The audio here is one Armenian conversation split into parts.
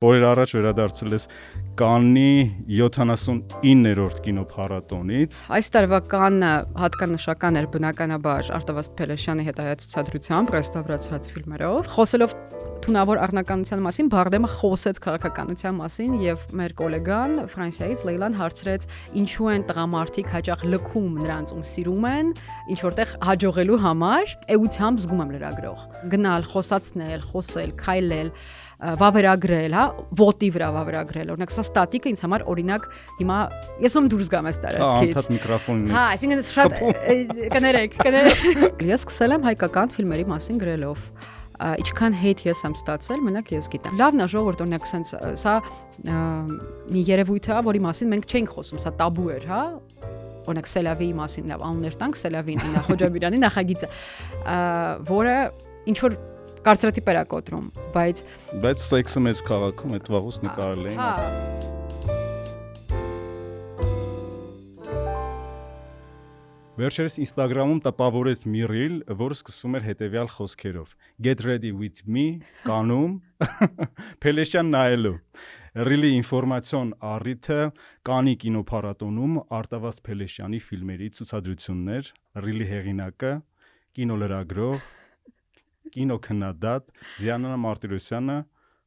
Օրեր առաջ վերադարձել ես Կաննի 79-րդ կինոփառատոնից։ Այս տարվա Կաննը հատկանշական էր բնականաբար Արտավազդ Փելեշյանի հետայացուցադրությամբ ռեստավրացված ֆիլմերով։ Խոսելով թունավոր առնականության մասին, Բարդեմը խոսեց քաղաքականության մասին եւ մեր գոլեգան Ֆրանսիայից Լեյլան հարցրեց, ինչու են տղամարդիկ հաճախ լքում նրանց ում սիրում են, ինչ որտեղ հաջողելու համար, էությամբ զգում եմ լրագրող։ Գնալ, խոսացնել, խոսել, քայլել, վավերագրել, հա, ոտի վրա վավերագրել։ Օրինակ, սա ստատիկը ինձ համար օրինակ հիմա ես ում դուրս գամ այս տարածքից։ Անդադ միկրոֆոնին։ Հա, այսինքն շատ կներեք։ Ես սկսել եմ հայկական ֆիլմերի մասին գրելով։ Ինչքան հետ ես եմ ստացել, մենակ ես գիտեմ։ Լավն է ժողովուրդ, օրինակ, սա մի երևույթ է, որի մասին մենք չենք խոսում, սա տաբու էր, հա։ Օրինակ Սելավիի մասին լավ անուններ տանք, Սելավին, Ինա Խոջաբիրյանի նախագիծը, որը ինչ որ կարծրատիպ էր կոտրում, բայց սեքսը մեծ քաղաքում այդ վաղուց նկարել էին։ Հա։ Վերջերս Instagram-ում տպավորեց մի reel, որը սկսվում էր հետևյալ խոսքերով. Get ready with me, Կաննում, Փելեշյան նայելու։ Reel-ի ինֆորմացիոն առիթը Կաննի կինոփառատոնում Արտավազդ Փելեշյանի ֆիլմերի ցուցադրություններ, Reel-ի հեղինակը, կինոլրագրող, կինոքննադատ Դիանա Մարտիրոսյանը,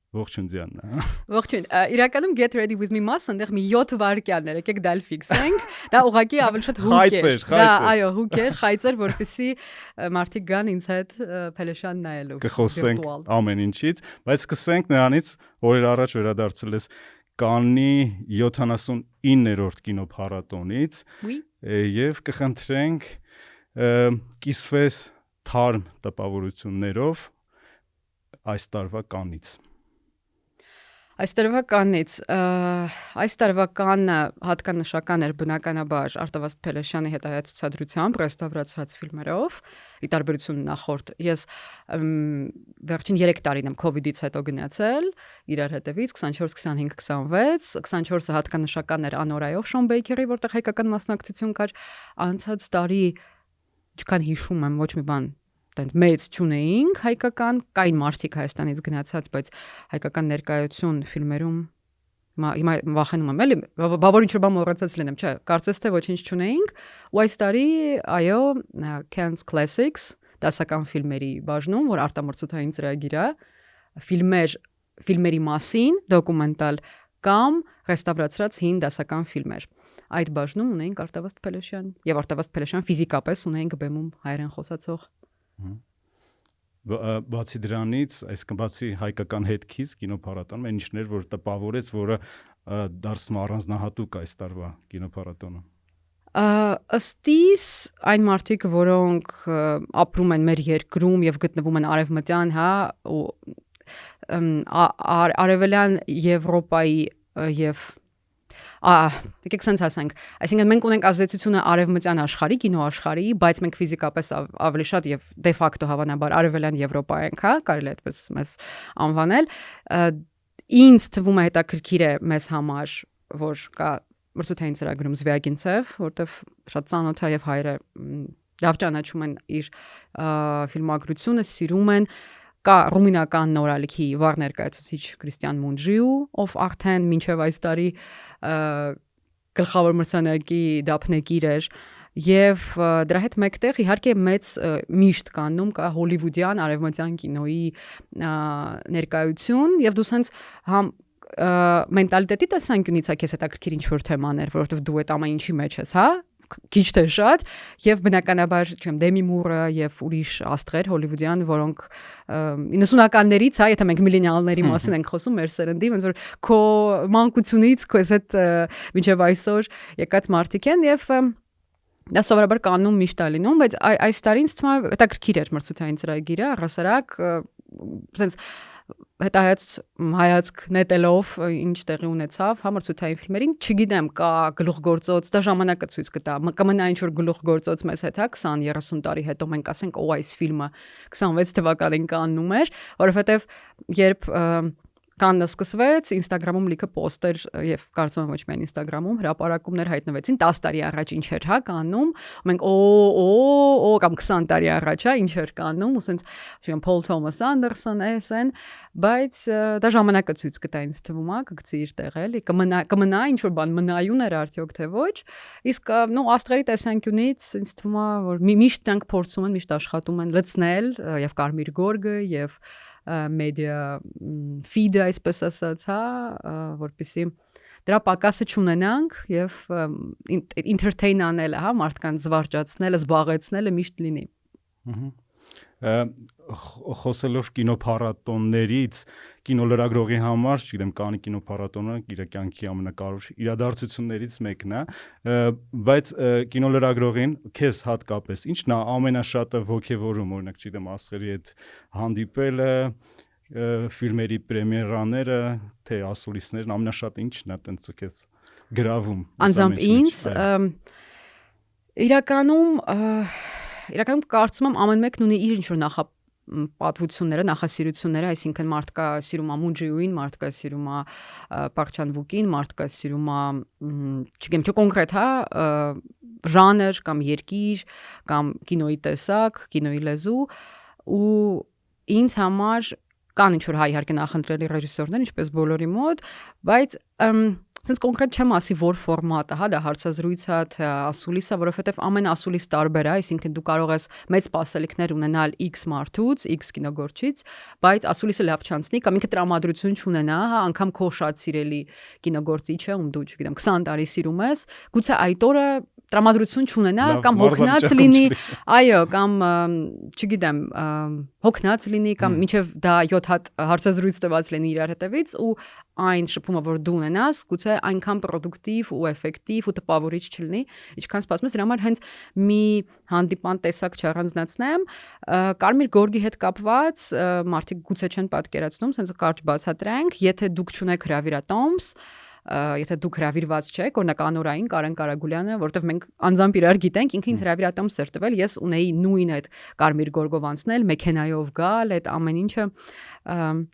ողջույն Դիանա։ Ողջույն։ Իրականում Get ready with me մասը այնտեղ մի 7 վայրկյան էր, եկեք դա ֆիքսենք։ Դա ուղղակի ավելի շատ հուկ էր։ Դա այո, հուկ էր, խայծեր, որպեսզի մարդիկ գան ինձ հետ Փելեշյան նայելու։ Կխոսենք ամեն ինչից, բայց սկսենք նրանից, օրեր առաջ վերադարձել ես Կաննի 79-րդ կինոփառատոնից եւ կխնդրենք կիսվես թարմ տպավորություններով այս տարվա Կաննից։ Այս տարվա Կաննը հատկանշական էր բնականաբար Արտավազդ Փելեշյանի հետայացուցադրությամբ ռեստավրացված ֆիլմերով, ի տարբերություն նախորդ։ Ես վերջին 3 տարին եմ COVID-ից հետո գնացել, իրար հետևից 24, 25, 26, 24-ը հատկանշական էր Անորայով Շոն Բեյքերի, որտեղ հայկական մասնակցություն կար, անցած տարի չքան հիշում եմ ոչ մի բան տենց մեծ չունեինք հայկական, կային մարդիկ Հայաստանից գնացած, բայց հայկական ներկայություն ֆիլմերում հիմա վախենում եմ, էլի, բա որ ինչ-որ բան մոռացած լինեմ, չէ, կարծես թե ոչինչ չունեինք, ու այս տարի, այո, Cannes Classics, դասական ֆիլմերի բաժնում, որ արտամրցութային ծրագիր է, ֆիլմերի մասին, դոկումենտալ կամ ռեստավրացրած հին դասական ֆիլմեր։ Այդ բաժնում ունեինք Արտավազդ Փելեշյան եւ Արտավազդ Փելեշյան ֆիզիկապես ունեինք բեմում հայերեն խոսացող։ Բացի դրանից, այսինքն բացի հայկական հետքից կինոփառատոնում ինչներ որ տպավորեց, որը դարձնում առանձնահատուկ այս տարվա կինոփառատոնը։ Ըստիս այն մարդիկ, որոնք ապրում են մեր երկրում եւ գտնվում են արևմտյան, հա, ու արևելյան Եվրոպայի եւ եկեք sense ասենք, այսինքն մենք ունենք ազդեցությունը արևմտյան աշխարհի, կինոաշխարհի, բայց մենք ֆիզիկապես ավելի շատ եւ դե ֆակտո հավանաբար արևելյան Եվրոպա ենք, հա, կարելի է այդպես մեզ անվանել։ Ինձ թվում է հետաքրքիր է մեզ համար, որ կա մրցութային ծրագրում Զվիագինցև, որտեղ շատ ծանոթ է եւ հայերը լավ ճանաչում են իր ֆիլմագրությունը, սիրում են։ Կա ռումինական նորալիքի վառ ներկայացուցիչ Կրիստիան Մունջիու, ով արդեն մինչև այս տարի գլխավոր մրցանակի դափնեկիր էր, եւ դրա հետ մեկտեղ իհարկե մեծ միշտ Կաննում կա հոլիվուդյան արևմտյան կինոյի ներկայություն, եւ դու սենց համ մենտալիտետի տեսանկյունից է քեզ հետաքրքիր ինչ-որ թեմաներ, որովհետեւ դու այդ ամեն ինչի մեջ ես, հա, քիչ թե շատ, եւ բնականաբար, չեմ, Դեմի Մուրը եւ ուրիշ աստղեր հոլիվուդյան, որոնք 90-ականներից, հա, եթե մենք միլենիալների մասին ենք խոսում, մեր սերնդի, ոնց որ քո մանկությունից, քո այդ մինչեւ այսօր եկած մարդիկ են եւ դա սովորաբար Կաննում միշտ է լինում, բայց այս տարի ինձ թվում է հետաքրքիր էր մրցութային ծրագիրը, առհասարակ, sense հայացք նետելով ինչ տեղի ունեցավ համարցութային ֆիլմերին, չգիտեմ, կա գլուխգործոց, դա ժամանակը ցույց կտա, կմնա ինչ-որ գլուխգործոց մեզ հետ, հա, 20-30 տարի հետո մենք ասենք, այս ֆիլմը 26 թվականին Կաննում էր, որովհետև երբ Կաննը սկսվեց, Instagram-ում լիքը պոստեր եւ կարծում եմ ոչ միայն Instagram-ում հրապարակումներ հայտնվեցին 10 տարի առաջ ինչ էր, հա, Կաննում։ Մենք կամ 20 տարի առաջ, հա, ինչ էր Կաննում, ու ասենց շեն Paul Thomas Anderson, SN, բայց դա ժամանակը ցույց կտա ինձ թվում է, կգցի իր տեղ էլի, կմնա ինչ որ բան մնայուն էր արդյոք թե ոչ։ Իսկ նո աստղերի տեսանկյունից ինձ թվում է, որ միշտ դրանք փորձում են, միշտ աշխատում են լցնել եւ Կարմիր գորգը եւ մեդիա ֆիդը այսպես ասած, հա, որպեսզի դրա պակասը չունենանք եւ entertain անելը, հա, մարդկանց զվարճացնելը, զբաղեցնելը միշտ լինի։ Խոսելով կինոփառատոններից, կինոլրագրողի համար, չգիտեմ, Կաննի կինոփառատոնը իր կյանքի ամենակարևոր իրադարձություններից մեկն է, բայց կինոլրագրողին քեզ հատկապես ինչն է ամենաշատը ոգևորում, օրինակ, չգիտեմ, աստղերի հետ հանդիպելը, ֆիլմերի պրեմիերաները, թե ասուլիսներն, ամենաշատը ինչն է տենց քեզ գրավում։ Անձամբ ինձ իրականում կարծում եմ ամեն մեկն ունի իր ինչ-որ նախապատվությունները, նախասիրությունները, այսինքն մարդկա սիրում է Մունջիուին, մարդկա սիրում է Պարչանվուկին, մարդկա սիրում է, չգիտեմ, չէ կոնկրետ, հա, ժանր կամ երկիր կամ կինոյի տեսակ, կինոյի լեզու, ու ինձ համար կան ինչ-որ հայ իհարկե նախընտրելի ռեժիսորներ, ինչպես բոլորի մոտ, բայց sense կոնկրետ չեմ ասի որ ֆորմատը, հա, դա հարցազրույց է, թե ասուլիսը, որովհետև ամեն ասուլիս տարբեր է, այսինքն դու կարող ես մեծ սպասելիքներ ունենալ X մարդուց, X կինոգործիչ, բայց ասուլիսը լավ չանցնի կամ ինքը տրամադրություն չունենա, հա, անգամ քո շատ սիրելի կինոգործիչը, ում դու, չգիտեմ, 20 տարի սիրում ես, գուցե այդ օրը տրամադրություն չունենա կամ հոգնած լինի, այո, կամ չգիտեմ, հոգնած լինի կամ մինչև դա 7 հատ հարցազրույց տված լինի իրար հետևից ու այն շփումը որ դու ունենաս, գուցե այնքան պրոդուկտիվ ու էֆեկտիվ ու տպավորիչ չլինի, ինչքան սպասում ես, դրա համար հենց մի հանդիպան տեսակ չառանձնացնեմ, Կարմիր գորգի հետ կապված մարդիկ գուցե չեն պատկերացնում, sense կարճ բացատրենք, եթե դուք չունեք հրավիրատոմս, եթե դուք հրավիրված չեք, օրինակ անորային Կարեն Կարագուլյանը, որովհետև մենք անձամբ իրար գիտենք, ինքը ինձ հրավիրատոմս էր տվել, ես ունեի նույն այդ Կարմիր գորգով անցնել, մեքենայով գալ, այդ ամեն ինչը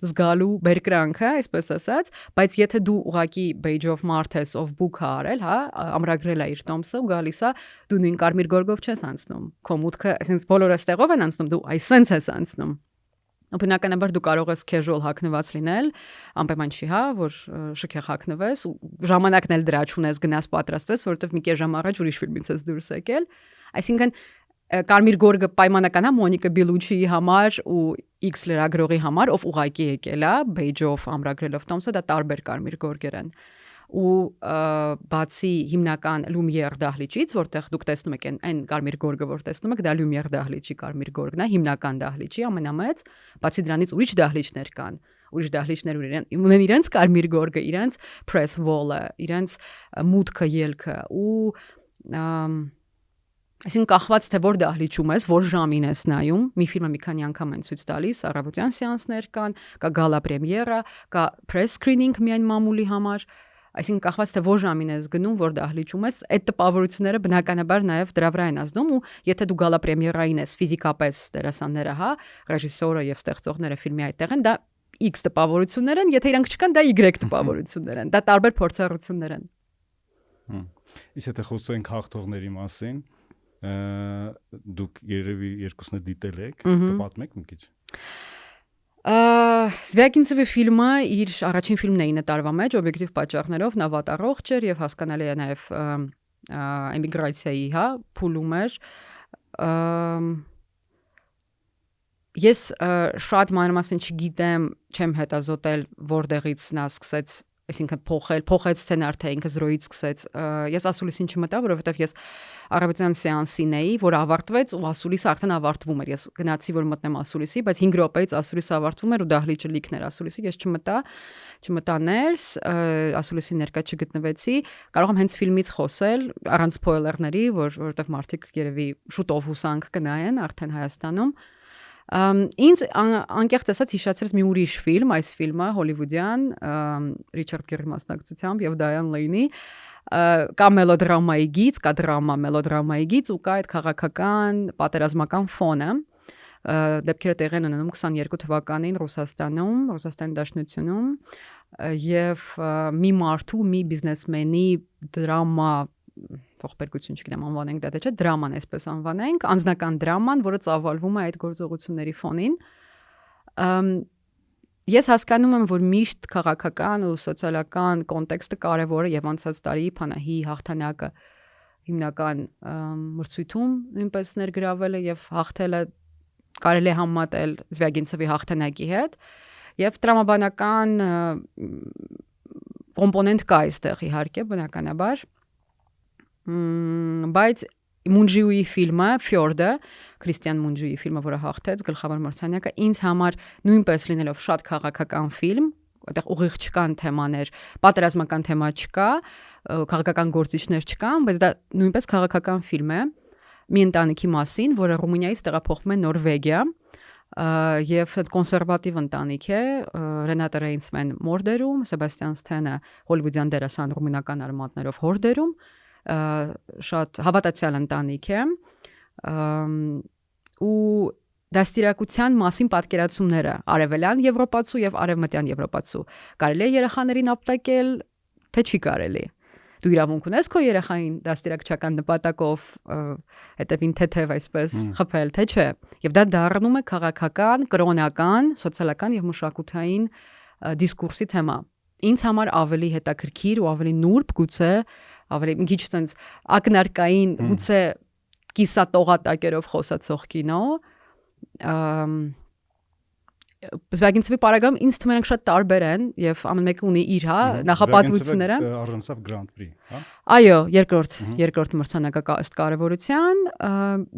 զգալու բերկրանքը, այսպես ասած, բայց եթե դու ուղակի բեյջով մարդ ես, ով բուք է արել, հա, ամրագրել է իր տոմսը ու գալիս է, դու նույն Կարմիր գորգով չես անցնում, քո մուտքը, այսինքն բոլորը ստեղով են անցնում, դու այսպես ես անցնում։ Բնականաբար դու կարող ես casual հագնված լինել, անպայման չի, հա, որ շքեղ հագնվես, ժամանակն էլ դրա չունես, գնաս պատրաստես, որովհետև մի քիչ ժամ առաջ ուրիշ ֆիլմից ես դուրս եկել։ Այսինքն Կարմիր գորգը պայմանական է Մոնիկա Բիլուչիի համար ու X լրագրողի համար, ով ուղակի եկել է, բեյջով ամրագրելով տոմսը, դա տարբեր Կարմիր գորգեր են։ Ու բացի հիմնական Լումիեր դահլիճից, որտեղ դուք տեսնում եք այն Կարմիր գորգը, որ տեսնում եք, դա Լումիեր դահլիճի Կարմիր գորգն է, հիմնական դահլիճի ամենամեծ, բացի դրանից ուրիշ դահլիճներ կան, ուրիշ դահլիճներ ունեն իրենց Կարմիր գորգը, իրենց press wall-ը, իրենց մուտքը, ելքը ու այսինքն կախված թե որ դահլիճում ես, որ ժամին ես նայում, մի ֆիլմը մի քանի անգամ են ցույց տալիս, առավոտյան սեանսներ կան, կա գալա պրեմիերա, կա press screening միայն մամուլի համար, այսինքն կախված թե որ ժամին ես գնում, որ դահլիճում ես, այդ տպավորությունները բնականաբար նաև դրա վրա են ազդում ու եթե դու գալա պրեմիերային ես ֆիզիկապես դերասանները, հա, ռեժիսորը եւ ստեղծողները ֆիլմի այդտեղ են, դա X տպավորություններ են, եթե իրանք չկան, դա Y տպավորություններ են, դա տարբեր փորձառություններ են։ Իսկ եթե խոսենք հաղթողների մասին, դուք երևի երկուսն դիտել եք, կպատմեք մի քիչ։ Զվյագինցևի ֆիլմը իր առաջին ֆիլմն է 9 տարվա մեջ, օբյեկտիվ պատճառներով նա վատառողջ էր եւ հասկանալի է նաեւ էմիգրացիայի, հա, փուլում էր։ Ես շատ մանրամասն չգիտեմ, չեմ հետազոտել որտեղից նա սկսեց, այսինքն փոխեց սցենար թե ինքը զրոյից սկսեց։ Ես ասուլիսին չմտա, որովհետև ես առավոտյան սեանսին էի, որ ավարտվեց ու ասուլիսը արդեն ավարտվում էր։ Ես գնացի որ մտնեմ ասուլիսի, բայց 5 րոպեից ասուլիսը ավարտվում էր ու դահլիճը լիքն էր ասուլիսի։ Ես չմտա ներս, ասուլիսի ներկա չգտնվեցի։ Կարող եմ հենց ֆիլմից խոսել, առանց սփոյլերների, որովհետև մարդիկ երևի շուտով հուսանք կնայեն արդեն Հայաստանում։ Ինձ անկեղծ ասած հիշացրեց մի ուրիշ ֆիլմ, այս ֆիլմը հոլիվուդյան, Ռիչարդ Գերի մասնակցությամբ եւ Դայան Լեյնի, կա մելոդրամայի գիծ, կա դրամա մելոդրամայի գիծ ու կա այդ քաղաքական պատերազմական ֆոնը, դեպքերը տեղի են ունենում 22 թվականին Ռուսաստանի Դաշնությունում եւ մի մարդու, մի բիզնեսմենի դրամա ողբերգություն, չգիտեմ, անվանենք դա թե չէ, դրաման այսպես անվանենք, անձնական դրաման, որը ծավալվում է այդ գործողությունների ֆոնին։ Ես հասկանում եմ, որ միշտ քաղաքական ու սոցիալական կոնտեքստը կարևոր է եւ անցած տարի Փանահի հաղթանակը հիմնական մրցույթում նույնպես ներգրավել է եւ հաղթել է, կարելի է համատել Զվյագինցևի հաղթանակի հետ եւ տրամաբանական կոմպոնենտ կա այստեղ իհարկե բնականաբար, բայց Մունջիուի ֆիլմը Ֆյորդը, Քրիստիան Մունջիուի ֆիլմը, որը հաղթեց գլխավոր մրցանակը, ինձ համար նույնպես լինելով շատ քաղաքական ֆիլմ, այդտեղ ուղիղ չկան թեմաներ, պատերազմական թեմա չկա, քաղաքական գործիչներ չկան, բայց դա նույնպես քաղաքական ֆիլմ է մի ընտանիքի մասին, որը Ռումինիայից տեղափոխվում է Նորվեգիա, եւ այդ կոնսերվատիվ ընտանիք է, Ռենատը Ռեյնսմեն մորդերում, Սեբաստիան Սթենը հոլիվուդյան դերասան ռումինական արմատներով հորդերում, շատ հավատացյալ ընտանիք է, ու դաստիարակության մասին պատկերացումները արևելյան եվրոպացու եւ արևմտյան եվրոպացու կարելի է երեխաներին ապտակել, թե չի կարելի։ Դու իրավունք ունես քո երեխային դաստիարակչական նպատակով հետևին թեթև այսպես խփել, թե չէ։ Եվ դա դառնում է քաղաքական, կրոնական, սոցիալական եւ մշակութային դիսկուրսի թեմա։ Ինձ համար ավելի հետաքրքիր ու ավելի նուրբ գուցե, ավելի մի քիչ sense ակնարկային գուցե կիսատողատակերով խոսացող կինո, Զվագինցևի պարագայում ինձ թվում է շատ տարբեր են եւ ամեն մեկը ունի իր նախապատվությունները։ Առանցավ Grand Prix, հա։ Այո, երկրորդ մրցանակը ըստ կարևորության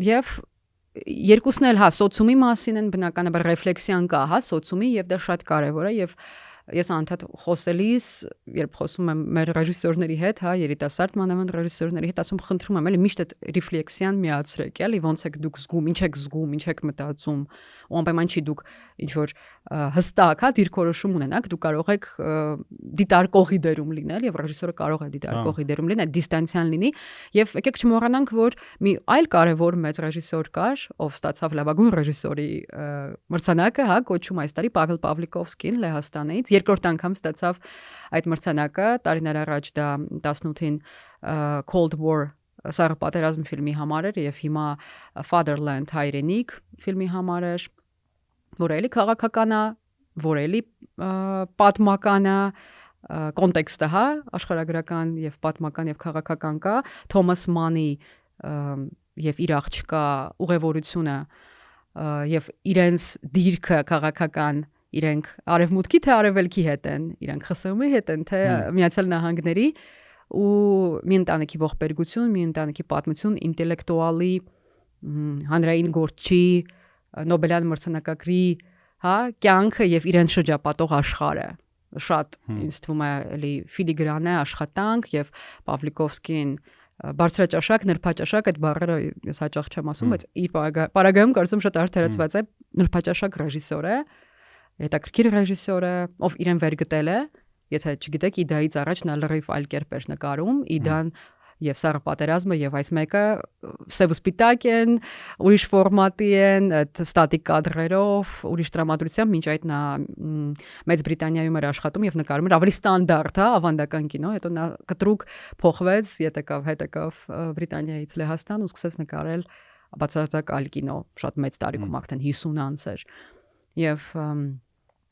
եւ երկուսն էլ սոցիումի մասին են բնականաբար ռեֆլեքսիան կա, սոցիումի եւ դա շատ կարեւոր է եւ ես անդադ խոսելիս, երբ խոսում եմ մեր ռեժիսորների հետ, երիտասարդ մանավանդ ռեժիսորների հետ, ասում խնդրում եմ, էլի միշտ այդ ռեֆլեքսիան միացրեք, էլի ոնց եք դուք զգում, ինչ եք մտածում, ու անպայման չի դուք ինչ որ հստակ, դիրքորոշում ունենաք, դուք կարող եք դիտարկողի դերում լինել եւ ռեժիսորը կարող է դիտարկողի դերում լինել, դիստանցիան լինի եւ եկեք չմոռանանք, որ մի այլ կարևոր մեծ ռեժիսոր կար, ով ստացավ լավագույն ռեժիսորի մրցանակը, կոչում այս տարի Պավել Պավլիկովսկին Լեհաստանից, երկրորդ անգամ ստացավ այդ մրցանակը, տարիներ առաջ դա 18-ին Cold War Սառը պատերազմ ֆիլմի համար էր եւ հիմա Fatherland հայրենիք ֆիլմի համար էր, որը էլի քաղաքական է, որը էլի պատմական է, կոնտեքստը աշխարհագրական եւ պատմական եւ քաղաքական կա, Թոմաս Մանի եւ իր աղջկա ուղևորությունը եւ իրենց դիրքը քաղաքական, իրենք արևմուտքի թե արևելքի հետ են, իրենք ԽՍՀՄ-ի հետ են, թե Միացյալ Նահանգների ու մի ընտանիքի ողբերգություն, մի ընտանիքի պատմություն, ինտելեկտուալի, հանրային գործչի, Նոբելյան մրցանակակրի, կյանքը եւ իրեն շրջապատող աշխարհը։ Շատ ինձ թվում է էլի ֆիլիգրան է աշխատանք եւ Պավլիկովսկին բարձրաճաշակ, նրբաճաշակ այդ բառերը ես հաճախ չեմ ասում, բայց իր պարագայում կարծում շատ արդարացված է, նրբաճաշակ ռեժիսոր է, հետաքրքիր ռեժիսոր է, ով իրեն վերգտել է, եթե չգիտեք, Իդայից առաջ նա լրիվ այլ կերպ էր նկարում, Իդան եւ Սառը պատերազմը եւ այս մեկը սև սպիտակ են, ուրիշ ֆորմատի են, այդ ստատիկ կադրերով, ուրիշ տրամադրությամբ, մինչ այդ նա Մեծ Բրիտանիայում էր աշխատում եւ նկարում էր ավելի ստանդարտ, ավանդական կինո, հետո նա կտրուկ փոխվեց, հետ եկավ Բրիտանիայից Լեհաստան ու սկսեց նկարել բացարձակ այլ կինո, շատ մեծ տարիքում արդեն 50 անց էր։ Եվ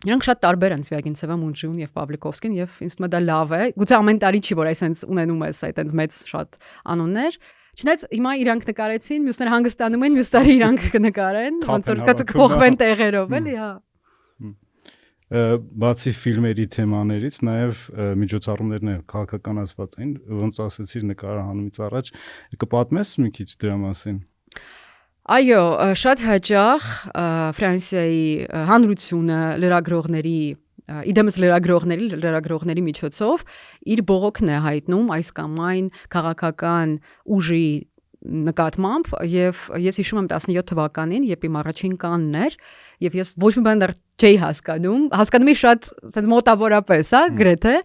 Նրանք շատ տարբեր են Զվյագինցևը, Մունջիուն եւ Պավլիկովսկին եւ ինձ թվում է դա լավ է։ Գուցե ամեն տարի չի, որ այսպես ունենում ես այդպես մեծ շատ անուններ։ Չնայած հիմա իրանք նկարեցին, մյուսները հանգստանում են, մյուս տարի իրանք կնկարեն, ոնց որ կփոխվեն տեղերով, էլի, Բացի ֆիլմերի թեմաներից նաեւ միջոցառումներն էլ քաղաքականացված են, ոնց ասեցիր նկարահանումից առաջ, կպատմես մի քիչ դրա մասին։ Այո, շատ հաճախ Ֆրանսիայի հանրությունը լրագրողների, իդեմս լրագրողների միջոցով իր բողոքն է հայտնում այս կամ այն քաղաքական ուժի նկատմամբ եւ ես հիշում եմ 17 թվականին, երբ իմ առաջին կանն էր եւ ես ոչ մի բան դեռ չէի հասկանում էի շատ մոտավորապես, գրեթե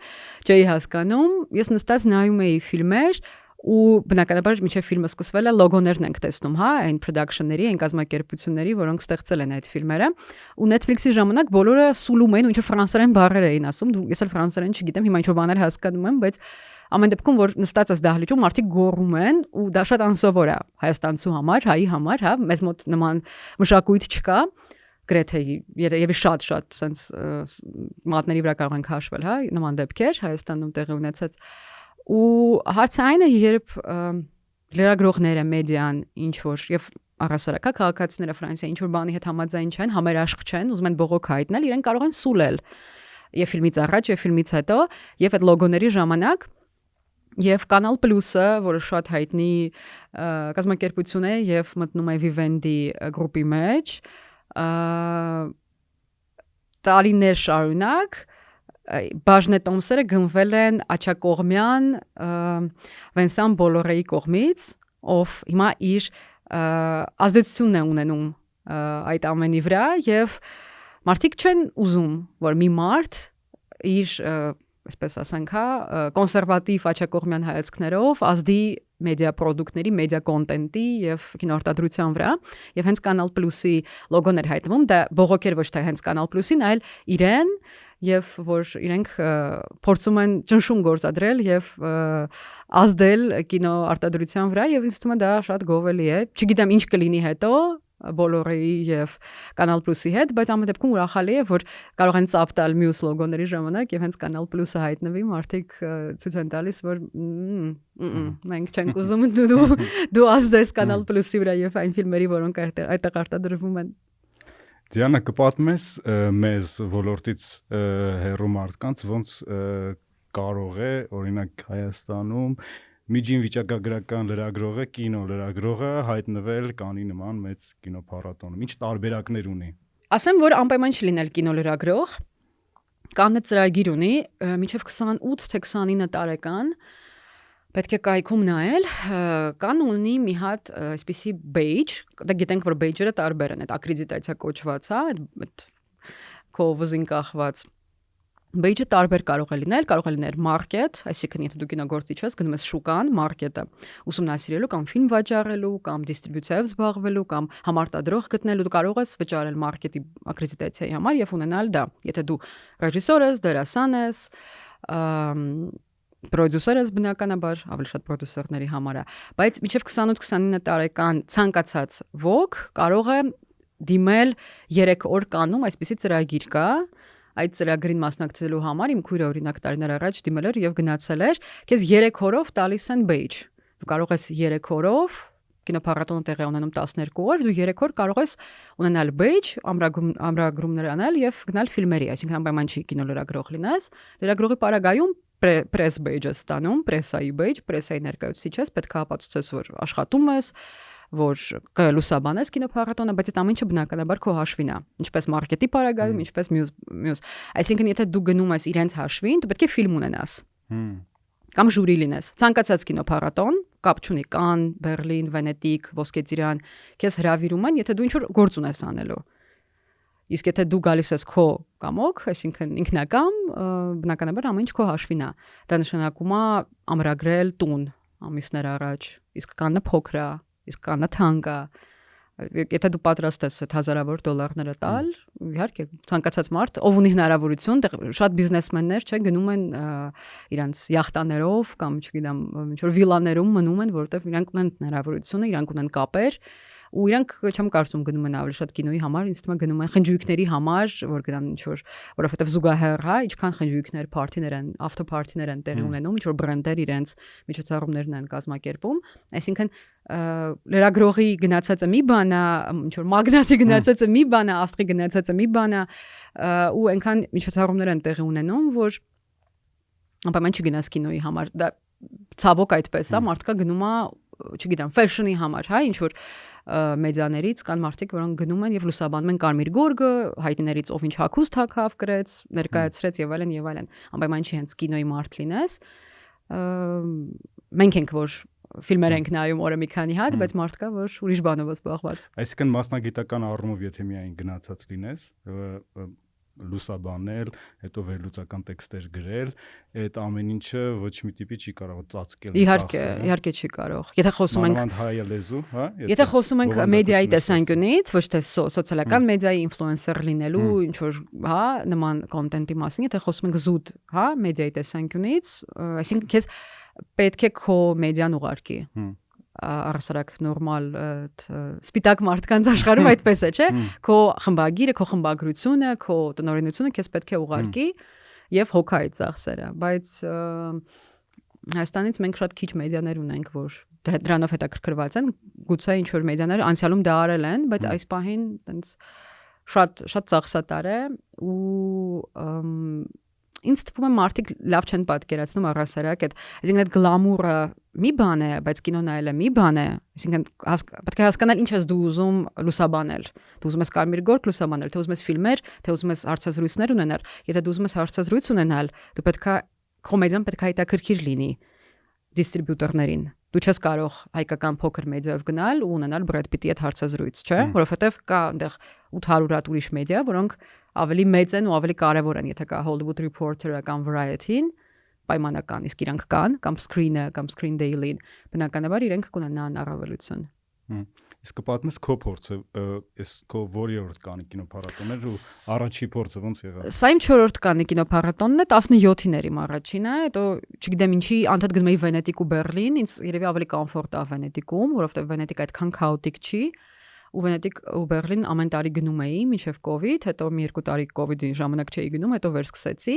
չէի հասկանում, ես նստած նայում էի ֆիլմեր ու բնականաբար մինչև ֆիլմը սկսվել է լոգոներն ենք տեսնում, հա, այն production-ների, այն կազմակերպությունների, որոնք ստեղծել են այդ ֆիլմերը։ Ու Netflix-ի ժամանակ բոլորը սուլում էին ու ինչ-որ ֆրանսերեն բառեր էին ասում, ես էլ ֆրանսերեն չգիտեմ, հիմա ինչ-որ բաներ հասկանում եմ, բայց ամեն դեպքում որ նստած այս դահլիճում մարդիկ գոռում են ու դա շատ անսովոր է հայաստանցու համար, հայի համար, հա, մեզ մոտ նման մշակույթ չկա, գրեթե երևի շատ sense մատների վրա կարող ենք հաշվել, հա, նման դեպքեր Հայաստանում տեղի ունեցած ու հարցը այն է, երբ լրագրողները, մեդիան ինչ որ եւ առասարակա քաղաքացիները Ֆրանսիա ինչ որ բանի հետ համաձայն չեն, համերաշխ չեն, ուզում են բողոք հայտնել, իրենք կարող են սուլել եւ ֆիլմից առաջ եւ ֆիլմից հետո եւ այդ լոգոների ժամանակ եւ Canal Plus-ը, որը շատ հայտնի կազմակերպություն է եւ մտնում է Vivendi գրուպի մեջ, տարիներ շարունակ բաժնետոմսերը գնվել են աչակողմյան Վենսան Բոլորեի կողմից, ով հիմա իր ազդեցությունն է ունենում այդ ամենի վրա եւ մարդիկ չեն ուզում, որ մի մարդ իր այսպես ասենք, հա, կոնսերվատիվ աչակողմյան հայացքներով ազդի մեդիա պրոդուկտների, մեդիա կոնտենտի եւ կինոարտադրության վրա եւ հենց Canal Plus-ի լոգոն էր հայտնվում, դա բողոք էր ոչ թե հենց Canal Plus-ին, այլ իրեն եւ որ իրենք փորձում են ճնշում գործադրել եւ ազդել կինոարտադրության վրա եւ ինձ թվում է դա շատ գովելի է։ Չգիտեմ ինչ կլինի հետո Բոլորեի եւ Canal Plus-ի հետ, բայց ամեն դեպքում ուրախալի է, որ կարող են ծափ տալ մյուս լոգոների ժամանակ եւ հենց Canal Plus-ը հայտնվի, մարդիկ ցույց են տալիս, որ մենք չենք ուզում դու ազդես Canal Plus-ի վրա եւ այն ֆիլմերի, որոնք այդտեղ արտադրվում են։ Դիանա, կպատմես մեզ ոլորտից հեռու մարդկանց ոնց կարող է օրինակ Հայաստանում միջին վիճակագրական լրագրողը, կինո լրագրողը հայտնվել Կանի նման մեծ կինոփառատոնում։ Ինչ տարբերակներ ունի։ Ասեմ, որ անպայման չլինել կինո լրագրող։ Կանը ծրագիր ունի, մինչև 28 թե 29 տարեկան պետք է կայքում նայել, կան ունի մի հատ այսպիսի badge, դա գիտենք, որ badge-երը տարբեր են, այդ ակրեդիտացիա կոչված, հա, այդ կովզին կախված Badge-ը տարբեր կարող է լինել market, այսինքն եթե դու կինոգործիչ ես, գնում ես շուկան, market-ը, ուսումնասիրելու կամ ֆիլմ վաճառելու, կամ դիստրիբյուցիայով զբաղվելու, կամ համարտադրող գտնելու, դու կարող ես վճարել market-ի ակրեդիտացիայի համար եւ ունենալ դա։ Եթե դու ռեժիսոր ես, դերասան ես, պրոդյուսեր ես բնականաբար, ավելի շատ պրոդյուսերների համար է, բայց մինչև 28-29 տարեկան ցանկացած ոք կարող է դիմել 3 օր կանում, այսպիսի ծրագիր կա։ Այդ ծրագրին մասնակցելու համար իմ քույրը օրինակ տարիներ առաջ դիմել էր եւ գնացել էր, քեզ 3 օրով տալիս են badge։ Դու կարող ես 3 օրով կինոփառատոնը տեղի ունենում 12 օր, դու 3 օր կարող ես ունենալ badge, ամրագրումներ անել եւ գնալ ֆիլմերի, այսինքն անպայման չի կինոլրագրող լինես։ Լրագրողի պարագայում press badge-ը ստանում, press-այի badge, press-այի ներկայացուցիչ ես, պետք է ապացուցես, որ աշխատում ես, որ կլուսաբանես կինոփառատոնը, բայց այդ ամենը բնականաբար քո հաշվին է, ինչպես մարքեթի պարագայում, ինչպես մյուս։ Այսինքն եթե դու գնում ես իրենց հաշվին, դու պետք է ֆիլմ ունենաս։ Կամ ժյուրի լինես։ Ցանկացած կինոփառատոն, կապ չունի Կանն, Բերլին, Վենետիկ, Ոսկեծիրան, քեզ հրավիրում են, եթե դու ինչ-որ գործ ունես անելու։ Իսկ եթե դու գալիս ես քո կամոք, այսինքն ինքնակամ, բնականաբար ամեն ինչ քո հաշվին է։ Դա նշանակում է ամրագրել տուն ամիսներ առաջ, իսկ Կաննը փոքր է, իսկ Կաննը թանկ է։ Եթե դու պատրաստ ես այդ հազարավոր դոլարները տալ, իհարկե ցանկացած մարդ, ով ունի հնարավորություն, շատ բիզնեսմեններ, չէ, գնում են իրանց յախտաներով կամ չգիտեմ, ինչ որ վիլաներում մնում են, որովհետև իրանք ունեն հնարավորությունը, իրանք ունեն կապեր, ու իրանք չեմ կարծում գնում են ավելի շատ կինոյի համար, ինձ թվում է գնում են խնջույքների համար, որ գնան ինչ որ, որովհետև զուգահեռ, հա, ինչքան խնջույքներ, party-ներ են, after party-ներ են տեղի ունենում, ինչ որ բրենդեր իրենց միջոցառումներն են կազմակերպում, այսինքն լրագրողի գնացածը մի բան է, ինչ որ մագնատի գնացածը մի բան է, աստղի գնացածը մի բան է, ու այնքան միջոցառումներ են տեղի ունենում, որ անպայման չգնաս կինոյի համար, դա ցավոք այդպես է, մարդկա գնում է, չգիտեմ, fashion-ի համար, հա, ինչ որ մեդիաներից կան մարդիկ, որոնք գնում են եւ լուսաբանում են Կարմիր գորգը, հայտնիներից ով ինչ հագուստ հագավ գրեց, ներկայացրեց եւ այլն եւ այլն։ Անպայման չի հենց կինոյի մարդ լինես։ Մենք ենք որ ֆիլմեր ենք նայում օրը մի քանի հատ, բայց մարդ կա, որ ուրիշ բանով զբաղված։ Այսինքն մասնագիտական առումով եթե միայն գնացած լինես, լուսաբանել, հետո վերլուծական տեքստեր գրել, այդ ամեն ինչը ոչ մի տիպի չի կարող ծածկել։ Իհարկե չի կարող։ Եթե խոսում ենք մանավանդ հայ լեզու, հա? Եթե խոսում ենք մեդիայի տեսանկյունից, ոչ թե սոցիալական մեդիայի ինֆլուենսեր լինելու, ինչ որ, հա, նման կոնտենտի մասին, եթե խոսում ենք զուտ, հա, մեդիայի տեսանկյունից, այսինքն քեզ պետք է քո մեդիան ուղարկի։ Առասարակ նորմալ սպիտակ մարդկանց աշխարհում այդպես է, չէ՞։ Քո խմբագիրը, քո խմբագրությունը, քո տնօրինությունը քեզ պետք է ուղարկի եւ հոգայի ծախսերը, բայց Հայաստանից մենք շատ քիչ մեդիաներ ունենք, որ դրանով հետաքրքրված են, գուցե ինչ որ մեդիաներ անցյալում դա արել են, բայց այս պահին տենց շատ ծախսատար է ու ինձ թվում է մարդիկ լավ չեն պատկերացնում առասարակ այսինքն այդ գլամուրը մի բան է, բայց կինո նայելը մի բան է, այսինքն պետք է հասկանալ ինչ ես դու ուզում լուսաբանել։ Դու ուզում ես կարմիր գորգ լուսաբանել, թե ուզում ես ֆիլմեր, թե ուզում ես հարցազրույցներ ունենալ։ Եթե դու ուզում ես հարցազրույց ունենալ, դու պետք է կոմեդիան պետք է հետաքրքիր լինի դիստրիբյուտորներին։ Դու չես կարող հայկական փոքր մեդիայով գնալ ու ունենալ Բրեդ Պիտի այդ հարցազրույց, չէ՞, որովհետև կա այնտեղ 800 հատ ուրիշ մեդիա, որոնք ավելի մեծ են ու ավելի կարևոր են, եթե կա Hollywood Reporter-ը կամ Variety-ն, պայմանական, իսկ իրանք կան, կամ Screen-ը, կամ Screen Daily-ն, բնականաբար իրենք կունենան առավելություն։ Իսկ պատմես քո փորձը, այս քո որիորդ կանի կինոփառատոներ ու առաջի փորձը ոնց եղավ։ Սա իմ 4-րդ կանի կինոփառատոնն է, 17-ին էր իմ առաջինը, հետո չգիտեմ ինչի անդադ գնում էի Վենետիկ ու Բերլին, ինձ երևի ավելի կոմֆորտ է Վենետիկում, որովհետև Վենետիկ այդքան քաոտիկ չի, ու Վենետիկ ու Բերլին ամեն տարի գնում էի մինչև COVID, հետո մի 2 տարի COVID-ի ժամանակ չէի գնում, հետո վերսկսեցի,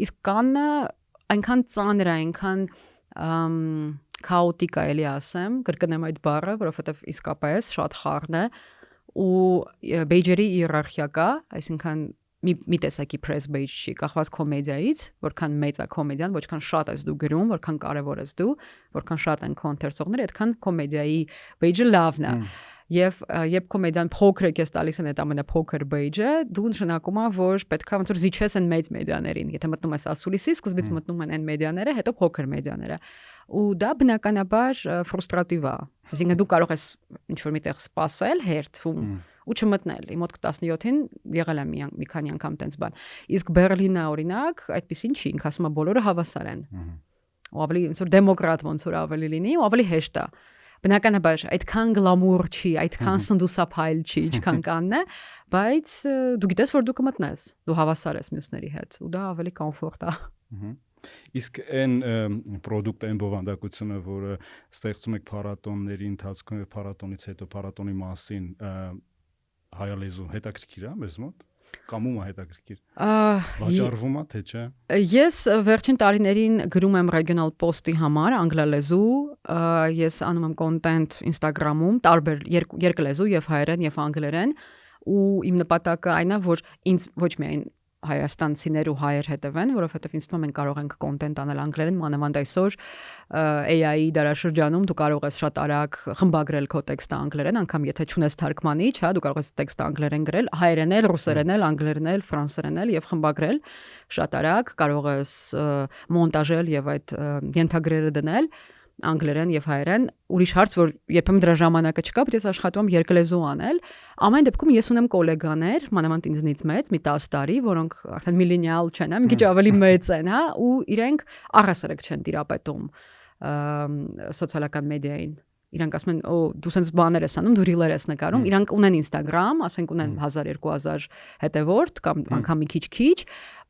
իսկ Կաննը այնքան ծանր է, այնքան քաոտիկ է, էլի ասեմ, կրկնեմ այդ բառը, որովհետև իսկապես շատ խառն է ու բեյջերի իերարխիա կա, այսինքն մի տեսակի press page չի, կախված կոմեդիայից, որքան մեծ է կոմեդիան, որքան շատ ես դու գրում, որքան կարևոր ես դու, որքան շատ են քո ընթերցողները, այդքան կոմեդիայի page-ը լավն է։ Եվ երբ կոմեդիան փոքր է, ես տալիս են այդ ամենափոքր բեյջը, դու նշանակում է, որ պետքա ոնց որ զիջես են մեծ մեդիաներին։ Եթե մտնում ես ասուլիսի, սկզբից մտնում են այն մեդիաները, հետո փոքր մեդիաները։ Ու դա բնականաբար ֆրուստրատիվ է։ Այսինքն դու կարող ես ինչ-որ միտեղ սպասել, հերթում ու չմտնել։ Իմ մոտ 17-ին եղել է մի քանի անգամ տենց բան։ Իսկ Բերլինը օրինակ այդպեսին չի, ինքը ասում է բոլորը հավասար են։ Ու ավելի ոնց որ դեմոկրատ ոնց որ ավելի լինի, ու ավելի հեշտ է։ Բնականաբար այդքան գլամուր չի, այդքան սնդուսափայլ չի, ինչքան Կանն է, բայց դու գիտես, որ դու կմտնես, դու հավասար ես մյուսների հետ, ու դա ավելի կոմֆորտ է։ Իսկ այն product այն բովանդակությունը, որը ստեղծում եք փառատոնների ընթացքում եւ փառատոնից հետո փառատոնի մասին հայալեզու հետաքրքիր է մեզ մոտ։ Կամ ում է հետաքրքիր։ Վաճառվում է թե չէ։ Ես վերջին տարիներին գրում եմ Regional Post-ի համար անգլալեզու, ես անում եմ content Instagram-ում, տարբեր երկլեզու եւ հայերեն եւ անգլերեն, ու իմ նպատակը այն է, որ ինձ ոչ միայն հայաստանցիներ ու հայեր հետևեն, որովհետև ինձ թվում է մենք կարող ենք կոնտենտ անել անգլերեն, մանավանդ այսօր AI-ի դարաշրջանում դու կարող ես շատ արագ խմբագրել քո տեքստը անգլերեն, անգամ եթե չունես թարգմանիչ, հա, դու կարող ես տեքստը անգլերեն գրել, հայերեն էլ, ռուսերեն էլ, անգլերեն էլ, ֆրանսերեն էլ եւ խմբագրել շատ արագ, կարող ես մոնտաժել եւ այդ ենթագրերը դնել անգլերեն եւ հայերեն, ուրիշ հարց, որ երբեմն դրա ժամանակը չկա, բայց ես աշխատում եմ երկլեզու անել։ Ամեն դեպքում ես ունեմ գոլեգաներ, մանավանդ ինձնից մեծ, մի 10 տարի, որոնք արդեն միլենիալ չեն, մի քիչ ավելի մեծ են, հա, ու իրենք առհասարակ չեն տիրապետում սոցիալական մեդիային։ Իրանք ասում են, օ, դու սենց բաներ ես անում, դու ռիլեր ես նկարում, իրանք ունեն Instagram, ասենք ունեն 1000-2000 հետևորդ կամ անգամ մի քիչ,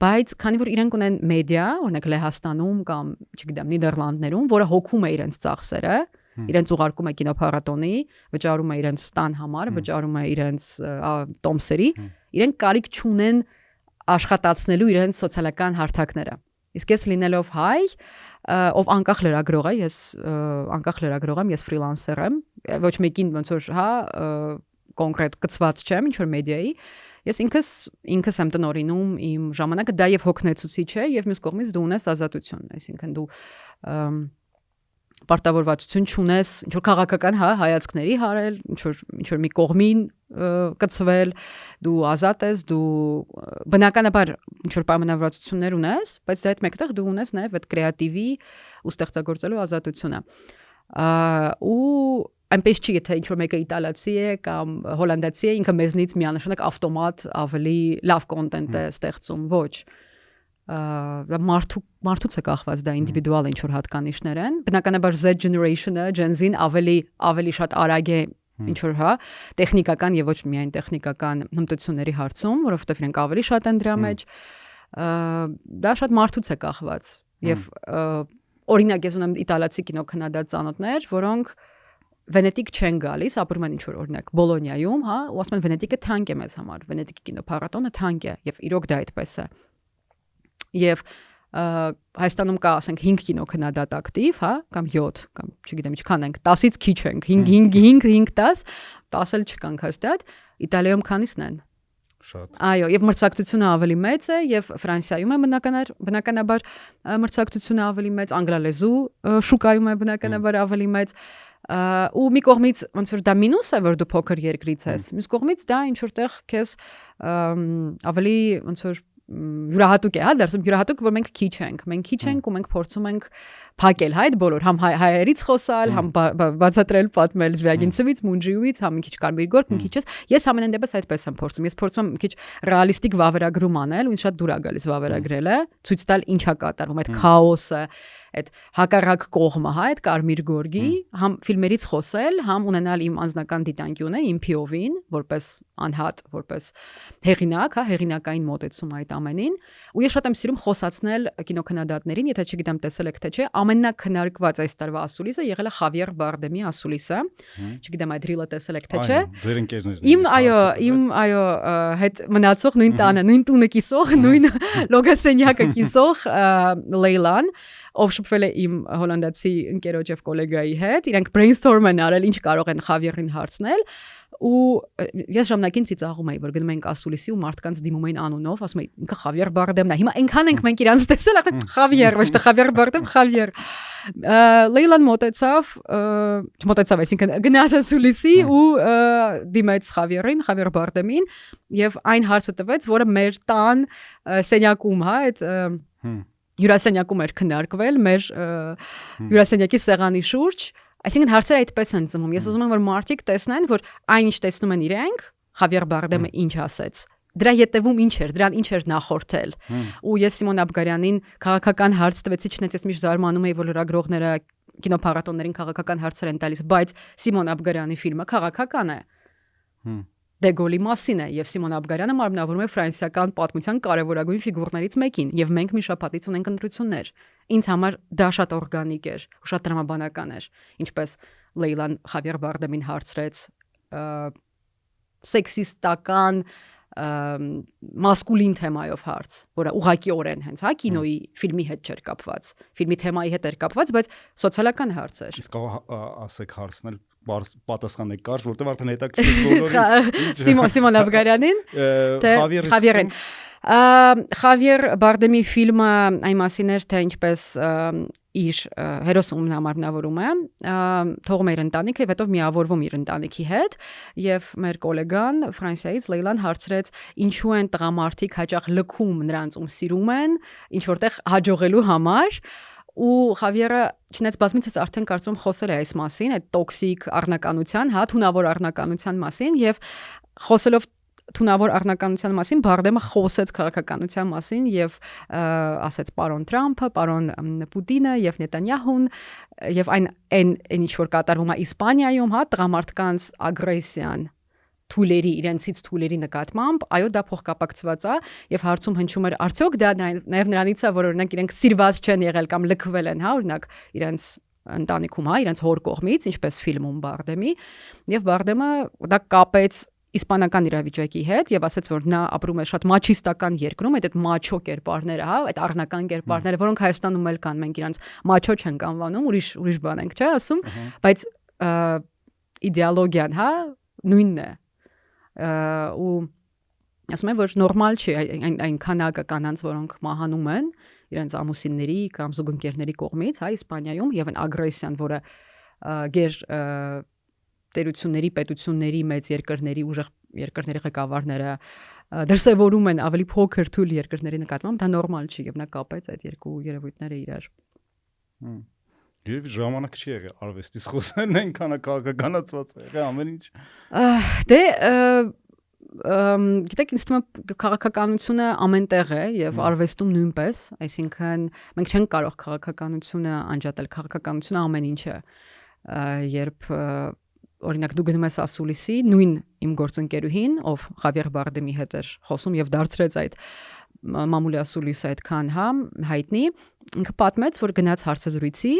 բայց քանի որ իրանք ունեն մեդիա, օրինակ Լեհաստանում կամ, չգիտեմ, Նիդերլանդներում, որը հոգում է իրենց ծախսերը, իրենց ուղարկում է կինոփառատոնի, վճարում է իրենց ստան համար, վճարում է իրենց տոմսերի, իրենք կարիք չունեն աշխատացնելու իրենց սոցիալական հարթակները։ Իսկ ես լինելով հայ, ով անկախ լրագրող է, ես անկախ լրագրող եմ, ես ֆրիլանսեր եմ, ոչ մեկին ոնց որ, հա, կոնկրետ կցված չեմ, ինչ որ մեդիայի, ես ինքս եմ տնօրինում իմ ժամանակը, դա եւ հոգնեցուցիչ է, եւ մյուս կողմից դու ունես ազատություն, այսինքն դու պարտավորվածություն չունես ինչ որ քաղաքական հայացքների հարել, ինչ որ մի կողմին կծվել, դու ազատ ես, դու բնականաբար ինչ որ պայմանավորվածություններ ունես, բայց դա հետ մեկտեղ դու ունես նաև այդ կրեատիվի ու ստեղծագործելու ազատությունը։ Ու այնպես չի, եթե ինչ-որ մեկը իտալացի է կամ հոլանդացի է, ինքը մեզնից միանշանակ ավտոմատ ավելի լավ կոնտենտ է ստեղծում, ոչ։ Դա մարդուց է կախված, դա ինդիվիդուալ է ինչ-որ հատկանիշներ են։ Բնականաբար Z generation-ը, Gen Z-ն ավելի շատ արագ է ինչ-որ, հա, տեխնիկական եւ ոչ միայն տեխնիկական հմտությունների հարցում, որովհետեւ իրենք ավելի շատ են դրա մեջ։ Դա շատ մարդուց է կախված։ Եվ օրինակ ես ունեմ իտալացի կինոքննադատ ծանոթներ, որոնք Վենետիկ չեն գալիս, ապրում են ինչ-որ օրինակ Բոլոնիայում, հա, ու ասում են Վենետիկը թանկ է մեզ համար, Վենետիկի կինոփառատոնը թանկ է, եւ իրոք դա այդպես է։ Եվ Հայաստանում կա, ասենք 5 կինոքննադատ ակտիվ, հա, կամ 7, կամ չգիտեմ ինչքան ենք, 10-ից քիչ ենք, 5-10, 10 էլ չկանք հաստատ, Իտալիայում քանիսն են։ Շատ։ Այո, եւ մրցակցությունը ավելի մեծ է եւ Ֆրանսիայում է բնականաբար մրցակցությունը ավելի մեծ, անգլալեզու շուկայում է բնականաբար ավելի մեծ։ Ու մի կողմից ոնց որ դա մինուս է, որ դու փոքր երկրից ես։ Մյուս կողմից դա ինչ որտեղ քեզ ավելի ոնց որ յուրահատուկ է, հա, դարձում յուրահատուկ, որ մենք քիչ ենք ու մենք փորձում ենք փակել այդ բոլոր համ հայերից խոսալ, համ բացատրել, պատմել Զվիագինցևից, Մունջիուից, համ մի քիչ Կարմիր Գորգ, մի քիչ ես։ Ես ամենայն դեպս այդպես եմ փորձում։ Ես փորձում եմ մի քիչ ռեալիստիկ վավերագրում անել, ու ինձ շատ դուր է գալիս վավերագրելը, ցույց տալ ինչա կատարվում, այդ քաոսը, այդ հակառակ կողմը, հա, այդ Կարմիր Գորգի, համ ֆիլմերից խոսել, համ ունենալ իմ անձնական դիտանկյունը, իմ POV-ին, որպես անհատ, որպես հեղինակ, հա, հեղինակային մոտեցում այդ ամենին, ու ես շատ եմ սիրում խոսացնել կինոքննադատներին, եթե չգիտեմ տեսել եք թե չէ, ամենաքննարկված այս տարվա ասուլիսը եղել է Խավիեր Բարդեմի ասուլիսը, չգիտեմ այդ ռիլը տեսել եք թե չէ։ Ձեր ընկերներն։ Իմ հետ մնացող նույն տանը, նույն տունը կիսող, նույն լոգասենյակը կիսող Լեյլան, ով շփվել է իմ հոլանդացի ընկերոջ եւ գոլեգայի հետ, իրենք brainstorm են արել, ինչ կարող են Խավիերին հարցնել, ու ես ժամանակին ծիծաղում էի, որ գնում ենք ասուլիսի ու մարդկանց դիմում էին անունով, ասում էի, ինքը Խավիեր Բարդեմն է։ Հիմա այնքան ենք մենք իրանց տեսել, Խավիեր, ոչ թե Խավիեր Բարդեմ, Խավիեր։ Լեյլան մոտեցավ, այսինքն գնաց ասուլիսի ու դիմեց Խավիերին, Խավիեր Բարդեմին, եւ այն հարցը տվեց, որը մեր տան սենյակում, հա, այդ հյուրասենյակում էր քննարկվել մեր հյուրասենյակի սեղանի շուրջ, այսինքն հարցերը այդպես են ծնվում։ Ես ուզում եմ որ մարդիկ տեսնեն, որ այնինչ տեսնում են իրենք, Խավիեր Բարդեմը ինչ ասեց։ Դրա յետևում ինչ էր, դրան ինչ էր նախորդել։ Ու ես Սիմոն Աբգարյանին քաղաքական հարց տվեցի, չնայած ես միշտ զարմանում էի, որ լրագրողները կինոփառատոններին քաղաքական հարցեր են տալիս, բայց Սիմոն Աբգարյանի ֆիլմը քաղաքական է։ Դեգոլի մասին է, եւ Սիմոն Աբգարյանը մարմնավորում է ֆրանսիական պատմության կարևորագույն ֆիգուրներից մեկին, եւ մենք մի շաբաթից ունենք ընտրություններ։ Ինձ համար դա շատ օրգանիկ էր, ու շատ տրամաբանական էր, ինչպես Լեյլան Խավիեր Բարդեմին հարցրեց սեքսիստական մասկուլին թեմայով հարց, որը ուղղակիորեն հենց հա կինոյի ֆիլմի հետ չէր կապված, ֆիլմի թեմայի հետ էր կապված, բայց սոցիալական հարց էր։ Իսկ ասեք հարցնել պատասխան եք կարճ, որտեղ արդեն հետաքրքիր բոլորին։ Սիմոն Աբգարյանին, Խավիերին։ Խավիեր Բարդեմի ֆիլմը այն մասին էր, թե ինչպես իր հերոսն համարնավորում է, թողում է իր ընտանիքը եւ հետո միավորվում իր ընտանիքի հետ, եւ մեր գոլեգան Ֆրանսիայից Լեյլան հարցրեց, ինչու են տղամարդիկ հաճախ լքում նրանց ում սիրում են, ինչ որտեղ հաջողելու համար։ Ու Խավիերը չնայած բազմիցս արդեն կարծում խոսել է այս մասին, այդ տոքսիկ առնականության, հա, թունավոր առնականության մասին, եւ խոսելով թունավոր առնականության մասին Բարդեմը խոսեց քաղաքականության մասին եւ ասեց պարոն Թրամփը, պարոն Պուտինը եւ Նետանյահուն եւ այն ինչ որ կատարվում է Իսպանիայում, հա, տղամարդկանց ագրեսիան իրենցից թուլերի նկատմամբ, այո, դա փոխկապակցված է եւ հարցում հնչում էր արդյոք դա նաեւ նրանից է, որ օրինակ իրենք սիրված չեն եղել կամ լքվել են, հա, օրինակ իրենց ընտանիքում, հա, իրենց հոր կողմից, ինչպես ֆիլմում Բարդեմի, եւ Բարդեմը դա կապեց իսպանական իրավիճակի հետ եւ ասաց, որ նա ապրում է շատ մաչիստական երկրում, այդ մաչո կերպարները, հա, այդ առնական կերպարները, որոնք Հայաստանում էլ կան, մենք իրանց մաչո չենք անվանում, ուրիշ բան ենք, չէ՞, ասում, բայց իդեոլոգիան, հա, նույնն է։ Ու ասում եմ, որ նորմալ չի այն քանակը կանանց, որոնք մահանում են իրենց ամուսինների կամ զուգընկերների կողմից, հա, Իսպանիայում եւ այն ագրեսիան, որը գեր տերությունների, պետությունների, մեծ երկրների, ուժեղ երկրների ղեկավարները դրսևորում են ավելի փոքր թույլ երկրների նկատմամբ, դա նորմալ չի եւ նա կապեց այդ երկու երևույթները իրար։ Եվ ժամանակ չի եղել արվեստից խոսեն, այնքան քաղաքականացված է եղել ամեն ինչ։ Դե գիտեք, ինձ թվում է քաղաքականությունը ամենտեղ է եւ արվեստում նույնպես, այսինքն մենք չենք կարող քաղաքականությունը անջատել, քաղաքականությունը ամեն ինչ է։ Երբ օրինակ դու գնում ես ասուլիսի, նույն իմ գործընկերուհին, ով Խավիեր Բարդեմի հետ էր խոսում եւ դարձրեց այդ մամուլի ասուլիսը այդքան հայտնի, ինքը պատմեց, որ գնաց հարցազրույցի,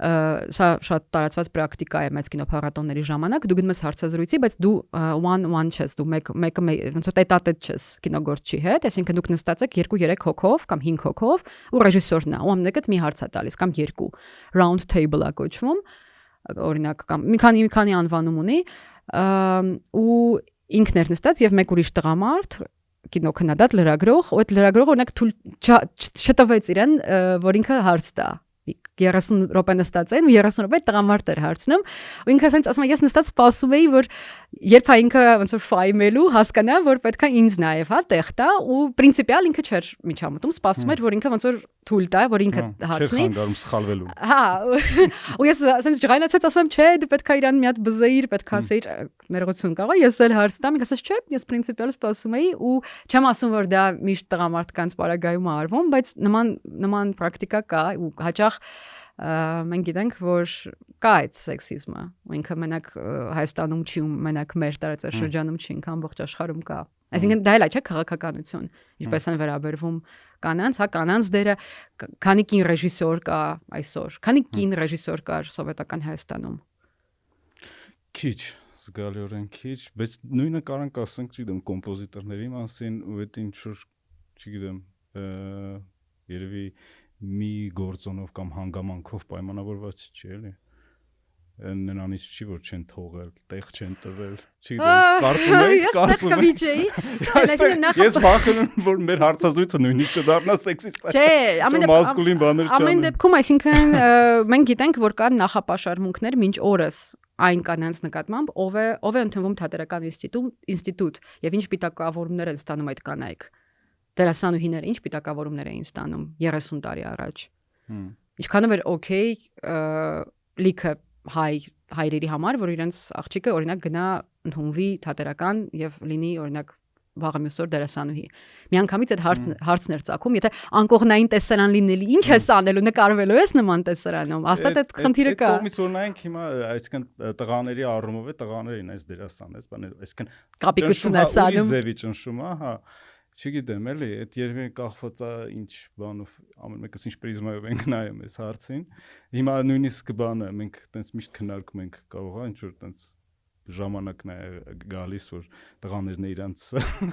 սա շատ տարածված պրակտիկա է մեծ կինոփառատոնների ժամանակ, դու գնում ես հարցազրույցի, բայց դու one չես, դու մեկը ոնց որ տետատետ չես կինոգործչի հետ, այսինքն դուք նստած եք 2-3 հոգով կամ 5 հոգով, ու ռեժիսորն է, ու ամենեքդ մի հարց է տալիս կամ 2 round table-ա կոչվում, օրինակ կամ մի քանի անվանում ունի, ու ինքն էր նստած եւ մեկ ուրիշ տղամարդ կինոքննադատ լրագրող, ու այդ լրագրողը օրինակ չտվեց իրեն, որ ինքը հարց տա 30 րոպե նստած են ու 30 րոպե տղամարդ էր հարցնում ու ինքը ասենց ասում է ես նստած սպասում էի որ երբ ինքը ոնց որ ֆայմելու հասկանա որ պետքա ինձ նայև հա տեղ տա ու պրինցիպիալ ինքը չէր միջամտում սպասում էր որ ինքը ոնց որ թույլ տա որ ինքը հարցնի չէր խանգարում սխալվելու հա ու ես ասենց ջղայնացած ասում եմ չէ դու պետքա իրան մի հատ բզեիր պետքա ասեիր ներողություն կարող ես էլ հարց տամ ինքը ասես չէ ես պրինցիպիալ սպասում էի ու չեմ ասում որ դա միշտ տղամարդկանց պարագայում է արվում բայց նման պրակտիկա կա ու հաճախ մենք գիտենք որ կա այդ սեքսիզմը ու ինքը մենակ Հայաստանում չի ու մենակ մեր տարածաշրջանում չի ինքը ամբողջ աշխարհում կա այսինքն դա էլ է չէ քաղաքականություն ինչպես են վերաբերվում կանանց հա կանանց դերը քանի կին ռեժիսոր կա այսօր քանի կին ռեժիսոր կար սովետական Հայաստանում քիչ զգալիորեն քիչ բայց նույնը կարանք ասենք չգիտեմ կոմպոզիտորների մասին ու այդ ինչ որ չգիտեմ երևի մի գործոնով կամ հանգամանքով պայմանավորված չի էլի նրանից չի որ չեն թողել տեղ չեն տվել չգիտեմ կարծում եք ես վախենում որ մեր հարցազրույցը նույնիսկ չդառնա սեքսիստ չէ մասկուլին բաներ չանեն ամեն դեպքում այսինքն մենք գիտենք որ կան նախապաշարմունքներ մինչ օրս այն կանանց նկատմամբ ով է ընդունվում թատերական ինստիտուտ եւ ինչ պիտակավորումներ են ստանում այդ կանայք դերասանուհիները ինչ պիտակավորումներ էին ստանում 30 տարի առաջ ինչքանով էր օքեյ լիքը հայրերի համար որ իրենց աղջիկը օրինակ գնա ընդունվի թատերական եւ լինի օրինակ վաղը մյուսօր դերասանուհի միանգամից այդ հարցն էր ծագում եթե անկողնային տեսարան լինելի ինչ ես անելու նկարվելու ես նման տեսարանում հաստատ այդ խնդիրը կա կողմից որ նայենք հիմա այսինքն տղաների առումով է տղաներին այս դերասանն էս բաներ այսինքն կապիկություն է սանում զևի ճնշումը հա չգիտեմ էլի այդ երևի կախված է ինչ բանով ամեն մեկս ինչ պրիզմայով ենք նայում այս հարցին հիմա նույնիսկ բանը մենք տենց միշտ քննարկում ենք կարող է ինչ որ տենց ժամանակն է գալիս որ տղաներն իրանց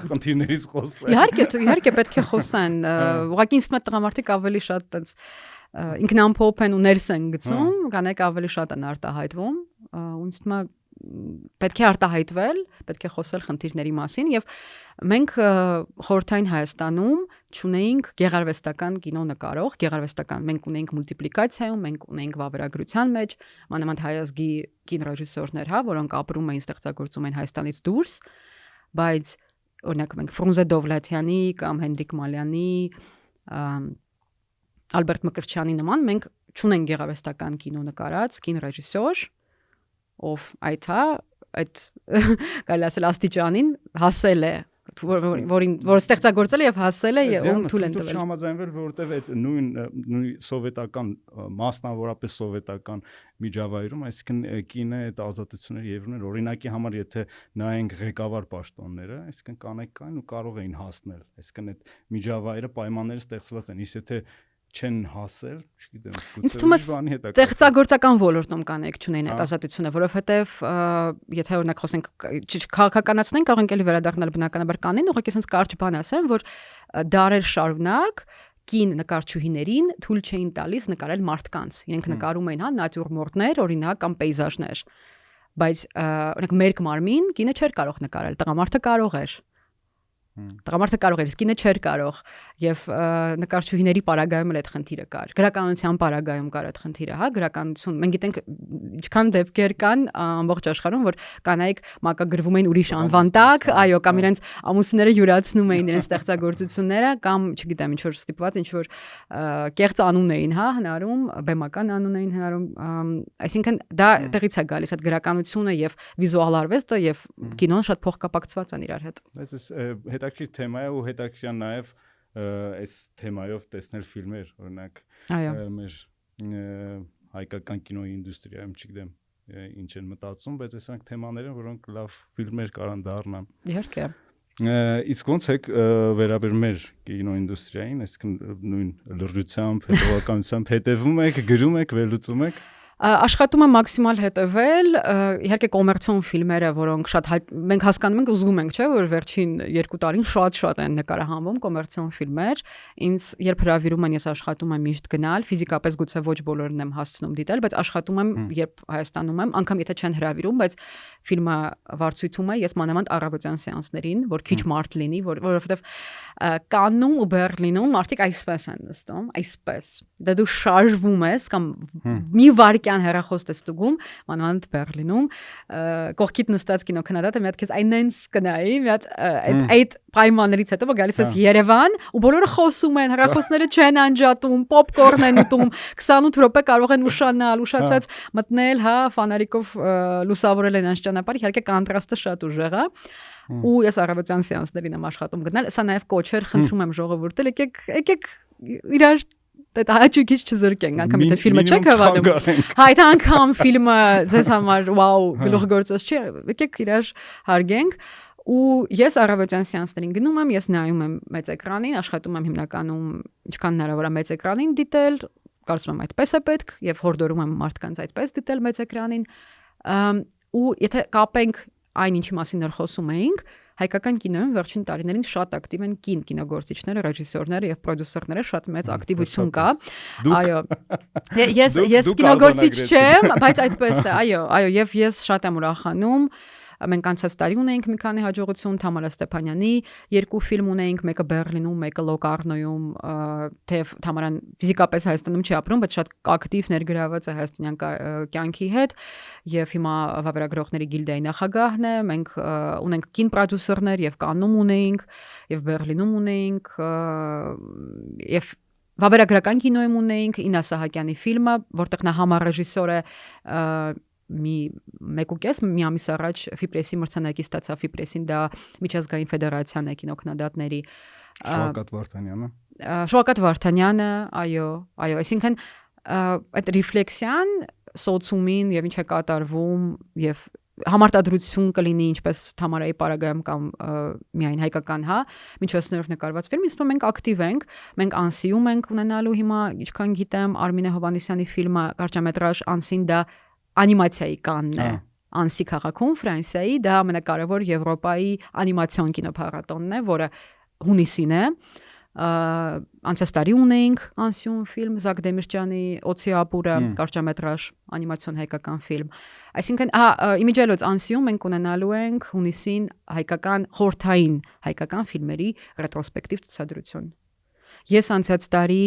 խնդիրներից խոսեն իհարկե պետք է խոսեն ուղղակի ինձ մոտ տղամարդիկ ավելի շատ տենց ինքնամփոփ են ու ներս են գցում կանայք ավելի շատ են արտահայտվում ու ինձ թվում է պետք է արտահայտվել, պետք է խոսել խնդիրների մասին եւ մենք խորհրդային Հայաստանում չունեինք գեղարվեստական կինո նկարող, գեղարվեստական մենք ունեինք մուլտիպլիկացիայում, մենք ունեինք վավերագրության մեջ, մանավանդ հայազգի կինոռեժիսորներ, հա, որոնք ապրում էին, ստեղծագործում էին Հայաստանից դուրս, բայց օրինակ մենք Ֆրունզե Դովլաթյանի կամ Հենրիկ Մալյանի, Ալբերտ Մկրտչյանի նման մենք չունենք գեղարվեստական կինո նկարած, կինոռեժիսոր ով այդ կարելի ասել աստիճանին հասել է որ ստեղծագործել է եւ հասել է ում թույլ են տվել չհամաձայնվել որովհետեւ այդ նույն սովետական մասնավորապես սովետական միջավայրում այսինքն կինը այդ ազատությունները եւ ուներ օրինակի համար եթե նայենք ղեկավար պաշտոնները այսինքն կանայք կային ու կարող էին հասնել այսինքն այդ միջավայրը պայմանները ստեղծված են իսկ եթե չեն հասել, չգիտեմ, գուցե ստեղծագործական ոլորտում կանեք չունեն այդ ազատությունը, որովհետև եթե օրինակ խոսենք քաղաքականացնենք, կարող ենք էլի վերադառնալ բնականաբար կանին, ուղղակի sense կարճ բան ասեմ, որ դարեր շարունակ կին նկարչուհիներին թույլ չէին տալիս նկարել մարդկանց։ Իրենք նկարում էին, հա, նատյուրմորտներ, օրինակ, կամ պեյզաժներ։ Բայց օրինակ մերկ մարմին կինը չէր կարող նկարել, տղամարդը կարող էր։ Տղամարդը կարող էր, իսկ ինը չէր կարող, եւ նկարչուհիների պարագայում էլ այդ խնդիրը կար։ Գրականության պարագայում կար այդ խնդիրը, հա, գրականություն։ Մենք գիտենք ինչքան դեպքեր կան ամբողջ աշխարհում, որ կանայք մակագրվում էին ուրիշ անվան տակ, այո, կամ իրենց ամուսինները յուրացնում էին իրենց ստեղծագործությունները, կամ, չգիտեմ, ինչ որ ստիպված, ինչ որ կեղծ անուն էին, հա, հնարում, բեմական անուն էին հնարում, այսինքն դա տեղից է գալիս այդ գրականությունը եւ վիզուալ արվեստը եւ կինոն շատ փոխկապակցված են իրար հետ։ Այս հետաքրքիր թեմա է ու հետաքրքիր նաեւ այս թեմայով տեսնել ֆիլմեր, օրինակ մեր հայկական կինոյի ինդուստրիայում, չգիտեմ, ինչ են մտածում, բայց այսանք թեմաներ են, որոնք լավ ֆիլմեր կարան դառնան։ Իհարկե։ Իսկ ոնց եք վերաբերում մեր կինոինդուստրիային, այսինքն նույն լրջությամբ, հետևականությամբ հետևում եք, գրում եք, վերլուծում եք։ Աշխատում եմ մաքսիմալ հետևել, իհարկե կոմերցիոն ֆիլմերը, որոնք շատ մենք հասկանում ենք, ուզում ենք, չէ՞, որ վերջին 2 տարին շատ են նկարահանվում կոմերցիոն ֆիլմեր։ Ինձ երբ հրավիրում են, ես աշխատում եմ միշտ գնալ, ֆիզիկապես գուցե ոչ բոլորն եմ հասցնում դիտել, բայց աշխատում եմ, երբ Հայաստանում եմ, անգամ եթե չեն հրավիրում, բայց ֆիլմը վարձույթում է, ես մանավանդ առավոտյան սեանսներին, որ քիչ մարդ լինի, որովհետև Կաննում ու Բերլինում մարդիկ այսպես են նստում, այսպես։ Դա դու շարժվում ես կամ մի վարքյան հեռախոս ես ստուգում, մանավանդ Բերլինում, կողքիդ նստած կինոքննադատը մի հատ քեզ այնենց կնայի, մի հատ այդ պայմաններից հետո գալիս ես Երևան ու բոլորը խոսում են, հեռախոսները չեն անջատում, պոպկորն են ուտում, 28 րոպե կարող են ուշանալ, ուշացած մտնել, հա, ֆանարիկով լուսավորել են անց ճանապարհ, իհարկե կոնտրաստը շատ ուժեղ է։ Ու ես առավոտյան սեանսներին եմ աշխատում գնալ, սա նաև կոչեր, խնդրում եմ ժողովուրդը, եկեք իրար դա հաճույքից չզրկենք, անգամ եթե ֆիլմը չեք հավանում։ Հա, այդ անգամ ֆիլմը ձեզ համար վաու գլուխգործոց չի, եկեք իրար հարգենք։ Ու ես առավոտյան սեանսներին գնում եմ, ես նայում եմ մեծ էկրանին, աշխատում եմ հիմնականում ինչքան հնարավոր է մեծ էկրանին դիտել, կարծում եմ այդպես է պետք եւ հորդորում եմ մարդկանց այդպես դիտել մեծ էկրանին։ Ու եթե կապենք այն ինչի մասին նոր խոսում էինք, հայկական կինոյում վերջին տարիներին շատ ակտիվ են կին կինոգործիչները, ռեժիսորները եւ պրոդյուսերները, շատ մեծ ակտիվություն կա։ Այո։ Ես կինոգործիչ չեմ, բայց այդպես է, այո, եւ ես շատ եմ ուրախանում։ Մենք անցած տարի ունեինք մի քանի հաջողություն, Թամարա Ստեփանյանի 2 ֆիլմ ունեինք, մեկը Բերլինում, մեկը Լոկարնոյում, թեև Թամարան ֆիզիկապես Հայաստանում չի ապրում, բայց շատ ակտիվ ներգրաված է հայաստանյան կյանքի հետ, եւ հիմա վավերագրողների գիլդիայի նախագահն է, մենք ունենք կին պրոդյուսերներ եւ Կաննում ունեինք, եւ Բերլինում ունեինք, եւ վավերագրական կինոյում ունեինք Ինա Սահակյանի ֆիլմը, որտեղ նա համառեժիսոր է մեկուկես մի ամիս առաջ Ֆիպրեսի մրցանակի ստացա Ֆիպրեսին, դա միջազգային ֆեդերացիան է կինոքննադատների։ Շողակաթ Վարդանյանը, այո, այսինքն այդ ռեֆլեքսիան սոցիումին եւ ինչ է կատարվում եւ համարտադրություն կլինի ինչպես Թամարայի պարագայում կամ միայն հայկական, հա, միջոցներով նկարված ֆիլմ, իսկ մենք ակտիվ ենք, մենք անսիում ենք ունենալու հիմա, ինչքան գիտեմ, Արմինե Հովհաննիսյանի ֆիլմը կարճամետրաժ Անսին դա անիմացիայի կանն է Անսի քաղաքում Ֆրանսիայի, դա ամենակարևոր Եվրոպայի անիմացիոն կինոփառատոնն է, որը հունիսին է։ Անցած տարի ունեինք Անսիում ֆիլմ Զակ Դեմիրճյանի Օցիապուրը կարճամետրաժ անիմացիոն հայկական ֆիլմ։ Այսինքն, իմիջիայլոց Անսիում մենք ունենալու ենք հունիսին հայկական խորհրդային հայկական ֆիլմերի ռետրոսպեկտիվ ցուցադրություն։ Ես անցած տարի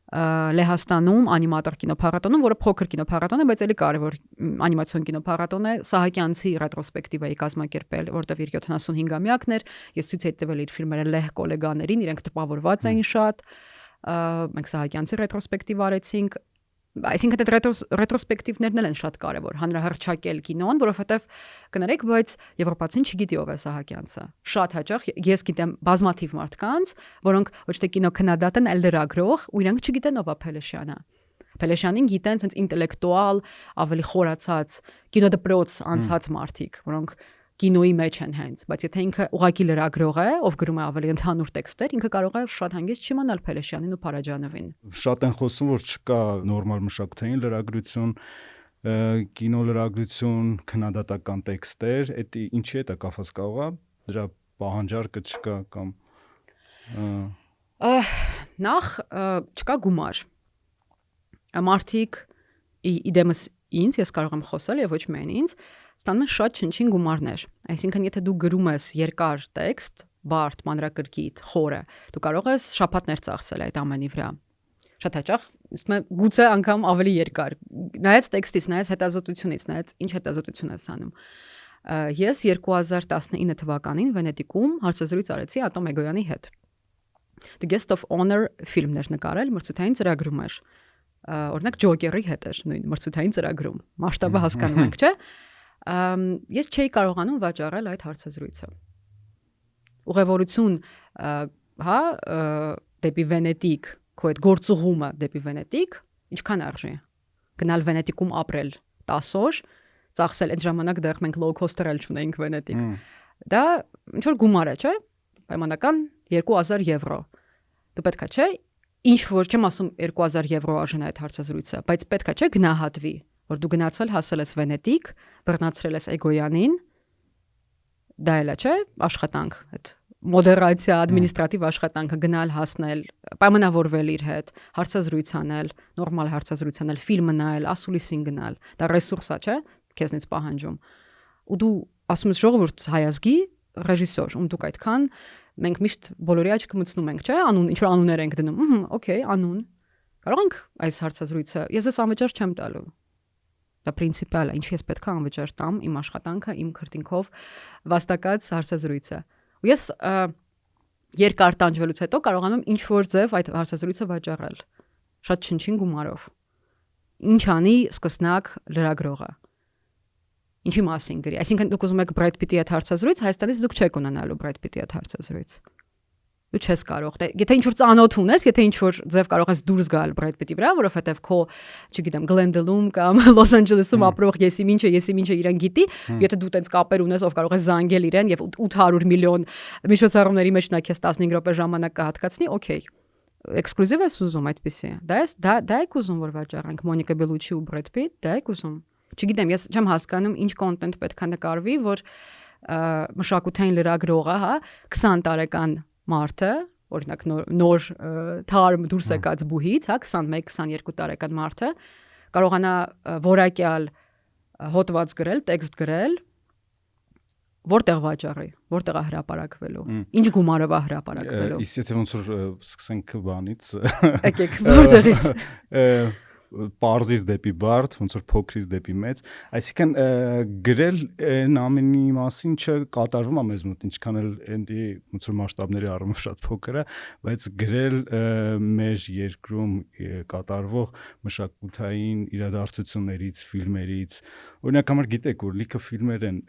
Լեհաստանում անիմատոր կինոփառատոնում, որը փոքր կինոփառատոն է, բայց էլի կարևոր անիմացիոն կինոփառատոն է, Սահակյանցի ռետրոսպեկտիվայի կազմակերպել, որտեղ իր 75-ամյակն էր, ես ցույց էի տվել իր ֆիլմերը լեհ գոլեգաներին, իրենք տպավորված էին շատ, մենք Սահակյանցի ռետրոսպեկտիվ արեցինք, այսինքն այդ ռետրոսպեկտիվներն են շատ կարևոր, հանրահռչակել կինոն, որովհետև կներեք, բայց եվրոպացին չգիտի ով է Սահակյանցը։ Շատ հաճախ ես գիտեմ բազմաթիվ մարդկանց, որոնք ոչ թե կինոքննադատ են, այլ լրագրող, ու իրենք չգիտեն ով է Փելեշյանը։ Փելեշյանին գիտեն ցենց ինտելեկտուալ, ավելի խորացած, կինոդպրոց անցած մարդիկ, որոնք կինոյի մեջ են հենց, բայց եթե ինքը ուղղակի լրագրող է, ով գրում է ավելի ընդհանուր տեքստեր, ինքը կարող է շատ հանգիստ չիմանալ Փելեշյանին ու Փարաջանովին։ Շատ են խոսում, որ չկա նորմալ մշակութային լրագրություն, կինոլրագրություն, քննադատական տեքստեր, դա ինչի է դա կապված կարող է, դրա պահանջարկը չկա կամ նախ չկա գումար։ Մարդիկ իդեմս ինձ, ես կարող եմ խոսել եւ ոչ միայն ինձ, ստանում են շատ չնչին գումարներ։ Այսինքն, եթե դու գրում ես երկար տեքստ, բարդ, մանրակրկիտ, խորը, դու կարող ես շաբաթներ ծախսել այդ ամենի վրա։ Շատ հաճախ, իսկ գուցե անգամ ավելի երկար։ Նայած տեքստից, նայած հետազոտությունից, նայած ինչ հետազոտություն ես անում։ Ես 2019 թվականին Վենետիկում հարցազրույց արեցի Ատոմ Էգոյանի հետ։ The Guest of Honor ֆիլմներ նկարել մրցութային ծրագրում էր։ Օրինակ Ջոկերի հետ էր նույն մրցութային ծրագրում։ Մասշտաբը հասկանում եք, չէ՞։ Ես չէի կարողանում վաճառել այդ հարցազրույցը։ Ուղևորություն, հա, դեպի Վենետիկ, քո այդ գործուղումը դեպի Վենետիկ, ինչքան արժի։ Գնալ Վենետիկում ապրել 10 օր, ծախսել այդ ժամանակ դեռ մենք low cost-եր չունեինք Վենետիկ։ Դա ինչ որ գումար է, չէ՞։ Պայմանական 2000 եվրո։ Դու պետքա չէ, ինչ որ չեմ ասում 2000 եվրո արժեն այդ հարցազրույցը, բայց պետքա չէ գնահատվի, որ դու գնացել հասել ես Վենետիկ, բռնացրել ես Էգոյանին, դա էլ է, չէ, աշխատանք, այդ մոդերացիա, ադմինիստրատիվ աշխատանքը գնալ հասնել, պայմանավորվել իր հետ, հարցազրույց անել, նորմալ հարցազրույց անել, ֆիլմ նայել, ասուլիսին գնալ, դա ռեսուրս է, չէ, քեզնից պահանջում։ Ու դու ասում ես ժողովուրդ հայազգի ռեժիսոր, ում դուք այդքան մենք միշտ բոլորի աչքը մտցնում ենք, չէ՞, անուն, ինչ որ անուններ ենք դնում։ Okay, անուն։ Կարող ենք այս հարցազրույցը, ես ես անվճար չեմ տալու։ Դա պրինցիպալ է, ինչի ես պետք է անվճար տամ իմ աշխատանքը, իմ քրտինքով վաստակած հարցազրույցը։ Ու ես երկար տանջվելուց հետո կարողանում ինչ որ ձև այդ հարցազրույցը վաճառել։ Շատ չնչին գումարով։ Ինչ անի սկսնակ լրագրողը։ Ինչի մասին գրի։ Այսինքն դուք ուզում եք Բրեդ Պիտի հետ հարցազրույց, Հայաստանից դուք չեք ունենալու Բրեդ Պիտի հետ հարցազրույց։ Դու չես կարող։ Եթե ինչ որ ծանոթ ունես, եթե ինչ որ ձև կարող ես դուրս գալ Բրեդ Պիտի վրա, որովհետև քո, չգիտեմ, Գլենդելում կամ Լոս Անջելեսում ապրող եսիմինչը իրեն գիտի, եթե դու տենց կապեր ունես, ով կարող է զանգել իրեն եւ 800 միլիոն միջոցառումների մեջ նա քեզ 15 րոպե ժամանակ կհատկացնի, օքեյ։ Էքսկլյուզիվ ես ուզում այդպեսի։ Դա եք ուզում որ վաճառենք Մոնիկա Բելուչի ու Բրեդ Պիտ, դա եք ուզում։ Չգիտեմ, ես չեմ հասկանում ինչ կոնտենտ պետք է նկարվի, որ մշակութային լրագրողը, հա, 20 տարեկան մարդը, օրինակ նոր թարմ դուրս եկած բուհից, հա, 21-22 տարեկան մարդը կարողանա որակյալ հոդված գրել, տեքստ գրել, որտեղ վաճառի, որտեղ է հրապարակվելու, ինչ գումարով է հրապարակվելու։ Իսկ եթե ոնց որ սկսենք բանից, եկեք, որտեղից Պարզից դեպի բարդ, ոնց որ փոքրից դեպի մեծ, այսինքն գրել այն ամենի մասին չկատարվում է մեզ մոտ, ինչքան էլ այնտի ոնց որ մասշտաբների առումով շատ փոքր է, բայց գրել մեր երկրում կատարվող մշակութային իրադարձություններից, ֆիլմերից, օրինակ համար գիտեք, որ լիքը ֆիլմեր են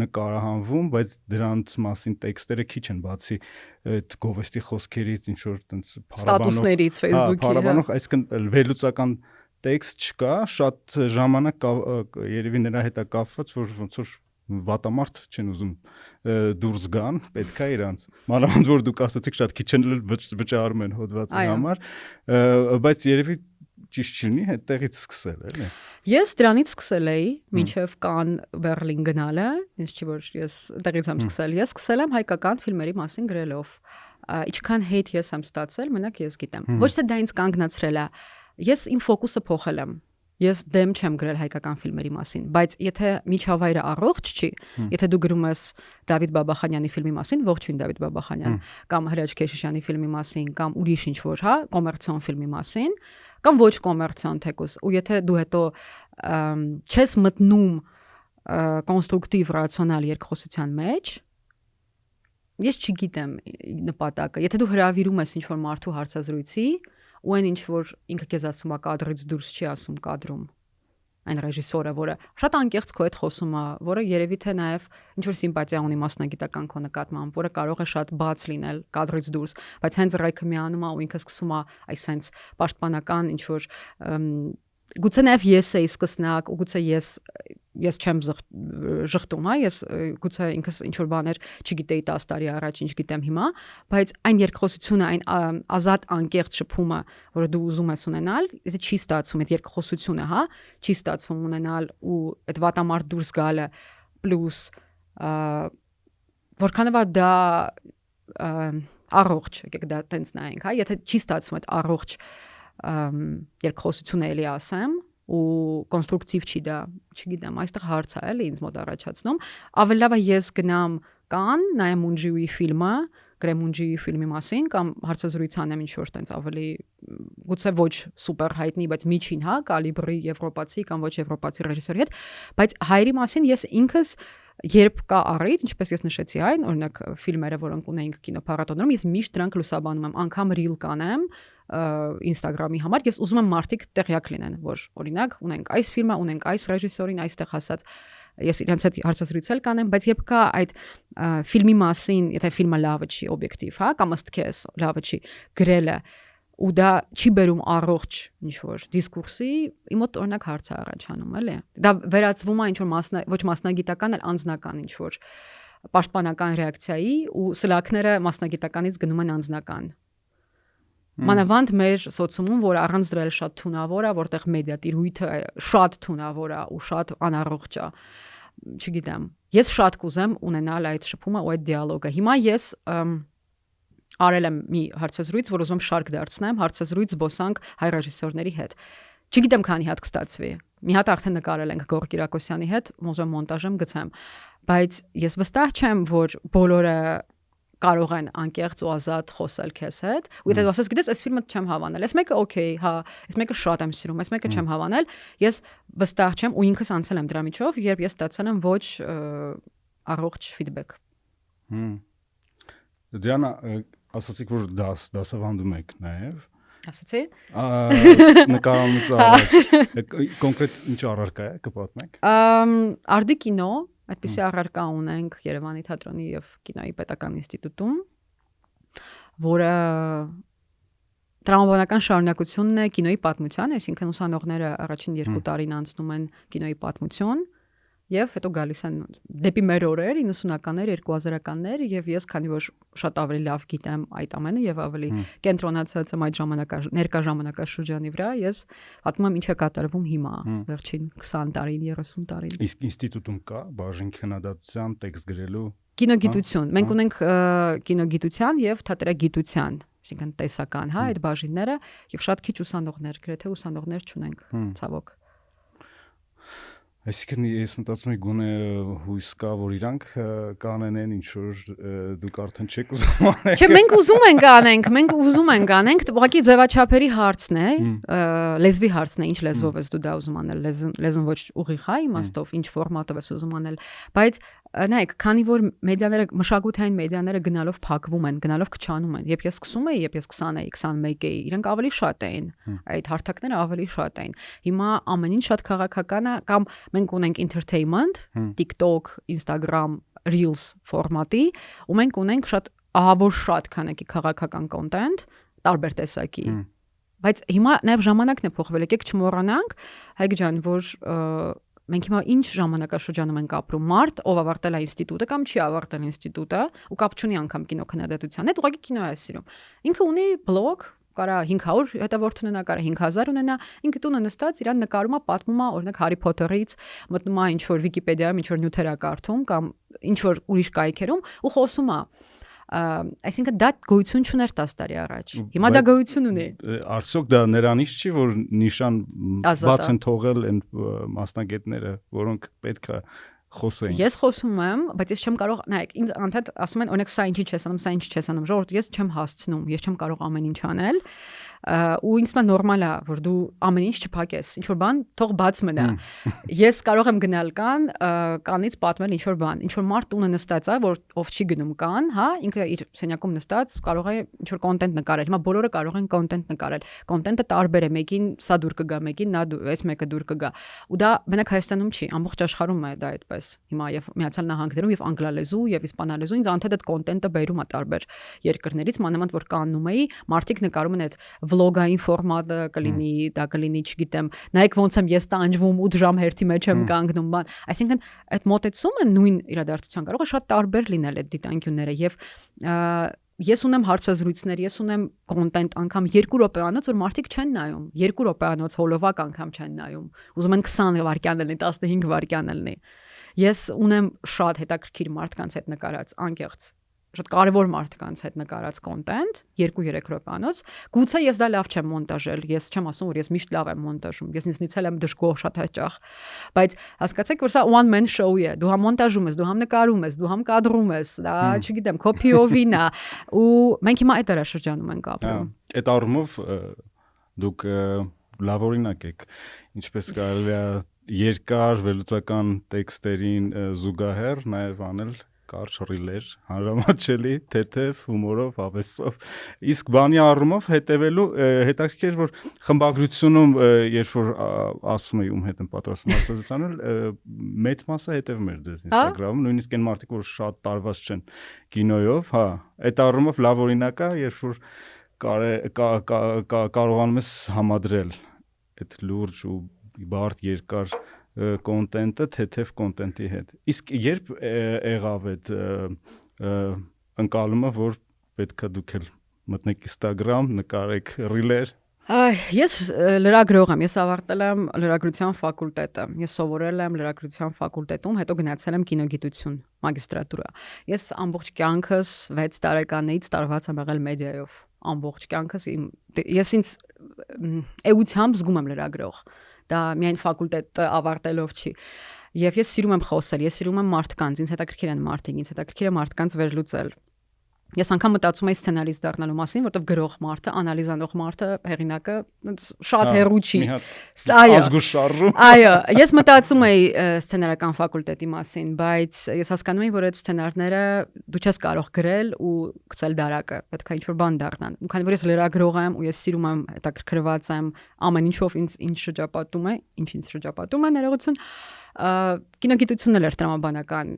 նկարահանվում, բայց դրանց մասին տեքստերը քիչ են, բացի այդ գովեստի խոսքերից, ինչ որ տենց ստատուսներից Facebook-ի, փառաբանող, այսինքն վերլուծական տեքստ չկա, շատ ժամանակ երևի նրա հետ է կապված, որ ոնց որ վատամարդ չեն ուզում դուրս գան, պետք է իրանց։ Մանավանդ որ դուք ասացիք շատ քիչ են վճարում են հոդվածի համար, բայց երևի ճիշտ չլինի հետեղից սկսել, էլի։ Ես դրանից սկսել էի, մինչև Կանն Բերլին գնալը, ինձ չի որ ես դեռից եմ սկսել։ Ես սկսել եմ հայկական ֆիլմերի մասին գրելով։ Ինչքան հեյթ ես եմ ստացել, մենակ ես գիտեմ։ Ոչ թե դա ինձ կանգնացրել է։ Ես իմ ֆոկուսը փոխել եմ։ Ես դեմ չեմ գրել հայկական ֆիլմերի մասին, բայց եթե միջավայրը առողջ չի, եթե դու գրում ես Դավիթ Բաբախանյանի ֆիլմի մասին, ողջույն Դավիթ Բաբախանյան, կամ Հրաչ Քեշիշյանի ֆիլմի մասին, կամ ուրիշ ինչ-որ, հա, կոմերցիոն ֆիլմի մասին, կամ ոչ կոմերցիոն թեկուզ, ու եթե դու հետո չես մտնում կոնստրուկտիվ ռացիոնալ երկխոսության մեջ, ես չգիտեմ նպատակը։ Եթե դու հրավիրում ես ինչ-որ մարդու հարցազրույցի, ու այն ինչ որ ինքը քեզ ասում է կադրից դուրս չի ասում կադրում այն ռեժիսորը, որը շատ անկեղծ քո հետ խոսում է, որը երևի թե նաև ինչ որ սիմպաթիա ունի մասնագիտական քո նկատմամբ, որը կարող է շատ բաց լինել կադրից դուրս, բայց հենց ռայքը միանում է ու ինքը սկսում է այսենց պաշտպանական ինչ որ գուցե նաև ես էի սկսնակ, ու գուցե ես չեմ ժխտում, հա, ես գուցե ինքս ինչ որ բաներ չգիտեի 10 տարի առաջ, ինչ գիտեմ հիմա, բայց այն երկխոսությունը, այն ազատ անկեղծ շփումը, որը դու ուզում ես ունենալ, եթե չի ստացվում այդ երկխոսությունը, հա, չի ստացվում ունենալ ու այդ վատամարդ դուրս գալը պլյուս որքանով է դա առողջ, եկեք դա տենց նայենք, հա, եթե չի ստացվում այդ առողջ երկխոսությունը էլի ասեմ ու կոնստրուկտիվ չի դա, չգիտեմ, այստեղ հարց է էլի ինձ մոտ առաջացնում, ավելի լավ է ես գնամ կան, նայեմ Մունջիուի ֆիլմը, Գրեմունջիի ֆիլմի մասին կամ հարցազրույց անեմ ինչ-որ տենց ավելի գուցե ոչ սուպեր հայտնի, բայց միջին, հա, կալիբրի եվրոպացի կամ ոչ եվրոպացի ռեժիսորի հետ, բայց հայերի մասին ես ինքս երբ կա առիթ, ինչպես ես նշեցի այն, օրինակ ֆիլմերը, որոնք ունեինք կինոփառատոներում, ես միշտ դրանք լուսաբանում եմ, անգամ reel կանեմ Instagram-ի համար, ես ուզում եմ մարդիկ տեղյակ լինեն, որ օրինակ ունենք այս ֆիլմը, ունենք այս ռեժիսորին, այստեղ հասած ես իրենց հետ հարցազրույցել կանեմ, բայց երբ կա այդ ֆիլմի մասին, եթե ֆիլմը լավը չի, օբյեկտիվ, հա, կամ ըստ քեզ լավը չի, գրելը ու դա չի բերում առողջ ինչ-որ դիսկուրսի, իմ մոտ օրինակ հարց է առաջանում, էլի։ Դա վերածվում է ինչ-որ ոչ մասնագիտական, այլ անձնական ինչ-որ պաշտպանական ռեակցիայի ու սլաքները մասնագիտականից գնում են անձնական։ Մանավանդ մեր սոցիումում, որ առանց դրա շատ թունավոր է, որտեղ մեդիա տիրույթը շատ թունավոր է ու շատ անառողջ է, չգիտեմ։ Ես շատ կուզեմ ունենալ այդ շփումը ու այդ դիալոգը։ Հիմա ես արել եմ մի հարցազրույց, որ ուզում եմ շարք դարձնեմ, հարցազրույց զբոսանք հայ ռեժիսորների հետ։ Չգիտեմ քանի հատ կստացվի։ Մի հատ արդեն նկարել ենք Գորգ Կիրակոսյանի հետ, ուզում եմ մոնտաժեմ գցեմ, բայց ես վստահ չեմ, որ բոլորը կարող են անկեղծ ու ազատ խոսել քեզ հետ։ Ու եթե դու ասես, գիտես, այս ֆիլմը չեմ հավանել, այս մեկը օքեյ, հա, այս մեկը շատ եմ սիրում, այս մեկը չեմ հավանել, ես վստահ չեմ ու ինքս անցել եմ դրա միջով, երբ ես ստացել եմ ոչ առողջ ֆիդբեք։ Դիանա, ասացիք, որ դասավանդում եք նաև։ Ասացի։ Նկարահանումից առաջ կոնկրետ ինչ առարկա է, կպատմեք։ Արդի կինո, այդպիսի առարկա ունենք Երևանի թատրոնի եւ կինոյի պետական ինստիտուտում, որը տրամաբանական շարունակությունն է կինոյի պատմության, այսինքն ուսանողները առաջին 2 տարին անցնում են կինոյի պատմություն եւ հետո գալիս են դեպի մեր օրեր 90-ականներ, 2000-ականներ եւ ես քանի որ շատ ավելի լավ գիտեմ այդ ամենը եւ ավելի կենտրոնացած եմ այդ ներկա ժամանակաշրջանի վրա, ես պատմում եմ ինչ է կատարվում հիմա, վերջին 20 տարին, 30 տարին։ Իսկ ինստիտուտում կա բաժին քննադատության, տեքստ գրելու կինոգիտություն։ Մենք ունենք կինոգիտության եւ թատերագիտության, այսինքն տեսական, հա, այդ բաժինները եւ շատ քիչ ուսանողներ, գրեթե ուսանողներ չունենք, ցավոք։ Այսինքն ես մտածում եմ գոնե հույս կա որ իրանք կանեն ինչ որ դուք արդեն չեք ուզում անել։ Չէ, մենք ուզում ենք անենք, ուղղակի ձևաչափերի հարցն է, լեզվի հարցն է, ինչ լեզվով ես դու դա ուզում անել, լեզուն ոչ ուղիղ հա իմաստով, ինչ ֆորմատով ես ուզում անել, բայց նայեք, քանի որ մեդիաները, մշակութային մեդիաները գնալով փակվում են, գնալով քչանում են, երբ ես սկսում էի, երբ ես 20 էի, 21 էի, իրենք ավելի շատ էին, այդ հարթակները ավելի շատ էին։ Հիմա ամեն ինչ շատ քաղաքական է, կամ մենք ունենք entertainment, TikTok, Instagram, Reels ֆորմատի, ու մենք ունենք շատ ահավոր շատ քանակի քաղաքական content, տարբեր տեսակի։ Բայց հիմա նաև ժամանակն է փոխվել, եկեք չմոռանանք, Հայկ ջան, որ մենք հիմա ինչ ժամանակաշրջանում ենք ապրում, մարդ, ով ավարտել է ինստիտուտը կամ չի ավարտել ինստիտուտը, ու կապ չունի անգամ կինոքննադատության հետ, ուղղակի կինո է սիրում։ Ինքը ունի բլոգ, կարա 500 հետևորդ ունենա, կարա 5000 ունենա, ինքը տունը նստած իրան նկարում է, պատմում է, օրինակ Հարի Փոթերից, մտնում է ինչ որ Վիկիպեդիայում ինչ որ նյութեր է կարդում կամ ինչ որ ուրիշ կայքերում ու խոսում է։ Այսինքն դա գոյություն չուներ 10 տարի առաջ։ Հիմա դա գոյություն ունի։ Արդյոք դա նրանից չի, որ նիշան բաց են թողել այն մասնագետները, որոնք պետք է խոսեին։ Ես խոսում եմ, բայց ես չեմ կարող, նայեք, ինձ անդադ ասում են, օրինակ սա ինչի չես անում, սա ինչի չես անում, ժողովուրդ, ես չեմ հասցնում, ես չեմ կարող ամեն ինչ անել։ Ու ինձ մա նորմալ է, որ դու ամեն ինչ չփակես, ինչ որ բան թող բաց մնա։ Ես կարող եմ գնալ կանից պատմել ինչ որ բան, ինչ որ մարդ տունը նստած է, որ ով չի գնում կան, հա, ինքը իր սենյակում նստած կարող է ինչ որ կոնտենտ նկարել։ Հիմա բոլորը կարող են կոնտենտ նկարել։ Կոնտենտը տարբեր է, մեկին սա դուր կգա, մեկին նա այս մեկը դուր կգա։ Ու դա մենակ Հայաստանում չի, ամբողջ աշխարհում է դա այդպես։ Հիմա եւ Միացյալ Նահանգներում եւ անգլալեզու եւ իսպանալեզու ինձ անթեթ այդ կոնտենտը բերում է տարբեր երկրներից, մանավանդ որ կաննում էի, մարդիկ նկարում են այդ վլոգային ֆորմատը կլինի, դա կլինի, չգիտեմ, նայեք ոնց եմ ես տանջվում 8 ժամ հերթի մեջ եմ կանգնում, բան։ Այսինքն այդ մոտեցումը նույն իրադարձության կարող է շատ տարբեր լինել այդ դիտանկյունները եւ ես ունեմ հարցազրույցներ, ես ունեմ կոնտենտ անգամ 2 րոպեանոց, որ մարդիկ չեն նայում, 2 րոպեանոց հոլովակ անգամ չեն նայում։ Ուզում են 20 վայրկյան լինի, 15 վայրկյան լինի։ Ես ունեմ շատ հետաքրքիր մարդկանց հետ նկարած անկեղծ շատ կարևոր մարդկանց հետ նկարած կոնտենտ 2-3 րոպեանոց գուցե ես դա լավ չեմ մոնտաժել ես չեմ ասում որ ես միշտ լավ եմ մոնտաժում ես ինձնից էլ եմ դժգոհ շատ հաճախ բայց հասկացեք որ սա one man show է դու համ մոնտաժում ես դու համ նկարում ես դու համ կադրում ես դա չգիտեմ copy-ով-ին է ու մենք հիմա այդ դարաշրջանում ենք ապրում այդ առումով դուք լավ օրինակ եք ինչպես կարելի է երկար վերլուծական տեքստերին զուգահեռ նաև անել կարճ ռիլեր, հանրամատչելի, թեթև, հումորով, հավեսով։ Իսկ բանի առումով հետևելու հետաքրքիր որ խմբագրությունում երբ որ ասում եմ ում հետ եմ պատրաստվում հարցազրույցանել, մեծ մասը հետևում էր ձեզ Instagram-ում, նույնիսկ այն մարդիկ որ շատ տարված չեն կինոյով, հա, այդ առումով լավ օրինակ է, երբ որ կարողանում ես համադրել այդ լուրջ ու բարդ երկար կոնտենտը թեթև կոնտենտի հետ։ Իսկ երբ եղավ այդ ընկալումը, որ պետքա դուք էլ մտնեք Instagram, նկարեք ռիլեր։ Ես լրագրող եմ, ես ավարտել եմ լրագրության ֆակուլտետը։ Ես սովորել եմ լրագրության ֆակուլտետում, հետո գնացել եմ կինոգիտություն, մագիստրատուրա։ Ես ամբողջ կյանքս 6 տարեկանից տարված եմ եղել մեդիայով։ Ամբողջ կյանքս ես ինձ էությամբ զգում եմ լրագրող։ Դա միայն ֆակուլտետ ավարտելով չի։ Եվ ես սիրում եմ խոսել, ես սիրում եմ մարդկանց, ինձ հետաքրքիր են մարդիկ, ինձ հետաքրքիր է մարդկանց վերլուծել։ Ես անգամ մտածում եմ սցենարիստ դառնալու մասին, որտեղ գրող մարդը, անալիզանող մարդը, հեղինակը շատ հեռու չի։ Ազգուշ շարժում։ Այո, ես մտածում էի սցենարական ֆակուլտետի մասին, բայց ես հասկանում եմ, որ այդ սցենարները դու չես կարող գրել ու գցել դարակը, պետք է ինչ-որ բան դառնան։ Ու քանի որ ես լրագրող եմ ու ես սիրում եմ, հետաքրքրված եմ ամեն ինչով ինձ շրջապատում է, ինձ շրջապատում է ներողություն կինոգիտությունն էլ էր տրամաբանական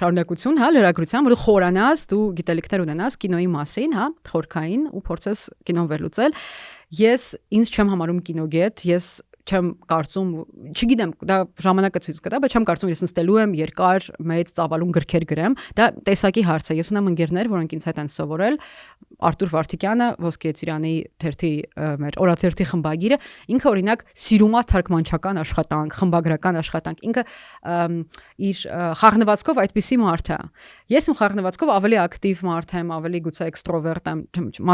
շարունակություն, հա, լրագրության, որ դու խորանաս, դու գիտելիքներ ունենաս կինոյի մասին, հա, խորքային ու փորձես կինոն վերլուծել։ Ես ինձ չեմ համարում կինոգետ, ես չեմ կարծում, չգիտեմ, դա ժամանակը ցույց կտա, բայց չեմ կարծում ես նստելու եմ երկար մեծ ծավալուն գրքեր գրեմ։ Դա տեսակի հարց է։ Ես ունեմ ընկերներ, որոնք ինձ հետ են սովորել, Արտուր Վարդիկյանը, Ոսկե Ծիրանի թերթի մեր օրաթերթի խմբագիրը, ինքը օրինակ սիրում է թարգմանչական աշխատանք, խմբագրական աշխատանք։ Ինքը իր խառնվածքով այդպիսի մարդ է։ Ես իմ խառնվածքով ավելի ակտիվ մարդ եմ, ավելի գուցե էքստրովերտ եմ,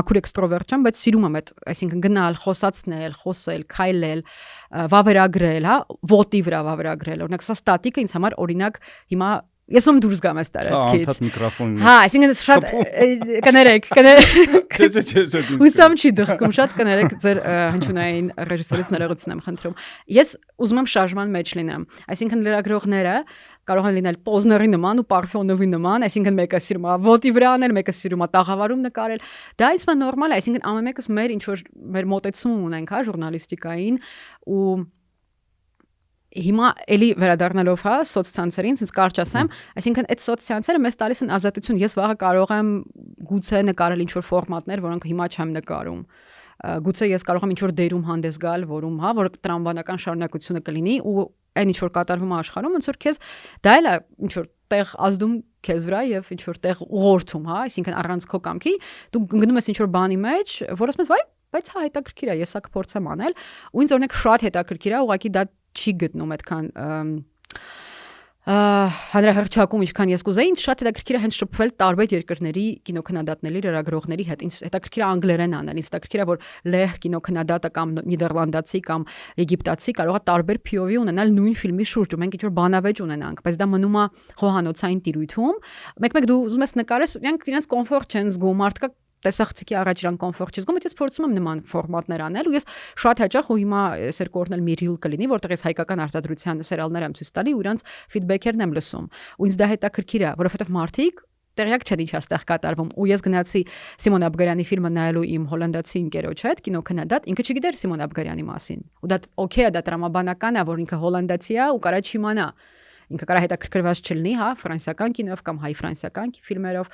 մաքուր էքստրովերտ չեմ, բայց սիրում եմ այդ, այսինքն գնալ, խոսացնել, խոսել, քայլել, վավերագրել, հա, ոտի վրա վավերագրել։ Օրինակ սա ստատիկը ինձ համար օրինակ հիմա ես ում դուրս գամ այս տարածքից։ Անդադ միկրոֆոնին։ Հա, այսինքն շատ կներեք։ Չէ։ Հուսամ չի դխքում, շատ կներեք ձեր հնչյունային ռեժիսորից ներողություն եմ խնդրում։ Ես ուզում եմ շարժման մեջ լինեմ։ Այսինքն լրագրողները կարող են լինել Պոզների նման ու Պարֆյոնովի նման, այսինքն մեկը սիրում է ոտի վրա անել, մեկը սիրում է տաղավարում նկարել։ Դա ինձ նորմալ է, այսինքն ամեն մեկս մեր ինչ որ մեր մոտեցում ունենք, հա, ժուրնալիստիկային ու հիմա էլի վերադառնալով հա սոցցանցերին, ինձ կարճ ասեմ, այսինքն այդ սոցցանցերը մեզ տալիս են ազատություն, ես վաղը կարող եմ գուցե նկարել ինչ-որ ֆորմատներ, որոնք հիմա չեմ նկարում։ Գուցե ես կարող եմ ինչ-որ դերում հանդես գալ, որում հա, որ տրամաբանական շարունակությունը կլինի ու այն ինչ-որ կատարվում է աշխարհում, ոնց որ քեզ դա էլ է ինչ-որ տեղ ազդում քեզ վրա եւ ինչ-որ տեղ ուղղորդում, հա, այսինքն առանց քո կամքի դու գնում ես ինչ-որ բանի մեջ, որ ասում ես, վայ, բայց հա հետաքրքիր է, ես սա կփորձեմ անել, ու ինձ օրինակ շատ հետաքրքիր է, ուղղակի դա չի գտնում այդքան հանրահռչակում ինչքան ես կուզեի, ինձ շատ հետաքրքիր է հենց շփվել տարբեր երկրների կինոքննադատների, լրագրողների հետ։ Ինձ հետաքրքիր է անգլերեն անել, ինձ հետաքրքիր է որ լեհ կինոքննադատը կամ նիդերլանդացի կամ եգիպտացի կարող է տարբեր POV ունենալ նույն ֆիլմի շուրջ, ու մենք ինչ-որ բանավեճ ունենանք, բայց դա մնում է խոհանոցային տիրույթում։ Մեկ-մեկ դու ուզում ես նկարես, իրենց կոմֆորտ չեն զգում, մարդկա տեսախցիկի առաջ իրան կոմֆորտ չի զգում, բայց ես փորձում եմ նման ֆորմատներ անել ու ես շատ հաճախ ու հիմա այս երկու օրն էլ մի ռիլ կլինի, որտեղ ես հայկական արտադրության սերիալներ եմ ցույց տալի ու իրանց ֆիդբեքերն եմ լսում։ Ու ինձ դա հետաքրքիր է, որովհետև մարդիկ տեղյակ չեն ինչ այստեղ կատարվում ու ես գնացի Սիմոն Աբգարյանի ֆիլմը նայելու իմ հոլանդացի ընկերոջ հետ, կինոքննադատ, ինքը չգիտեր Սիմոն Աբգարյանի մասին։ Ու դա օքեյ է, դա տրամաբանական է, որ ինքը հոլանդացի է ու կարա չիմանա։ Ինքը կարա հետաքրքրված չլինի, հա, ֆրանսիական կինոյով կամ հայ-ֆրանսիական ֆիլմերով։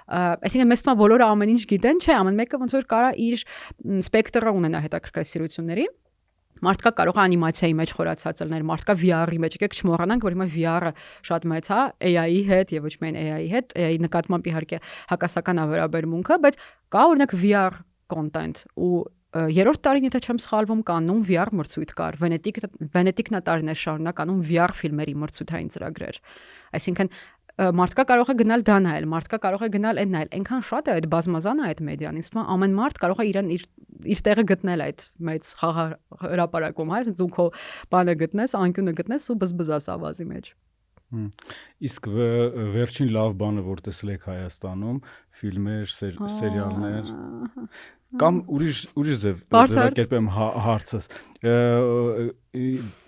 Այսինքն մեզ թվում է բոլորը ամեն ինչ գիտեն, չէ, ամեն մեկը ոնց որ կարա իր սպեկտրը ունենա հետաքրքրասիրությունների։ Մարդկա կարող է անիմացիայի մեջ խորացած լինել, մարդկա VR-ի մեջ, եկեք չմոռանանք, որ հիմա VR-ը շատ մեծ է AI-ի հետ եւ ոչ միայն AI-ի հետ, AI-ի նկատմամբ իհարկե հակասական ավերաբերմունքը, բայց կա օրինակ VR content ու երրորդ տարին եթե չեմ սխալվում կանոն VR մրցույթ կար, Վենետիկն է տարիներ շարունակ անում VR ֆիլմերի մրցութային ծրագրեր։ Այսինքն մարդկա կարող է գնալ դա նայել, մարդկա կարող է գնալ այն նայել, այնքան շատ է այդ բազմազան է այդ մեդիան, ինձ թվում է ամեն մարդ կարող է իրեն իր տեղը գտնել այդ մեծ խաղ հրապարակում, հա, դու քո բանը գտնես, անկյունը գտնես ու բզբզաս ավազի մեջ։ Իսկ վերջին լավ բանը, որ տեսել եք Հայաստանում, ֆիլմեր, սերիալներ կամ ուրիշ ձև դերակերպեմ հարցս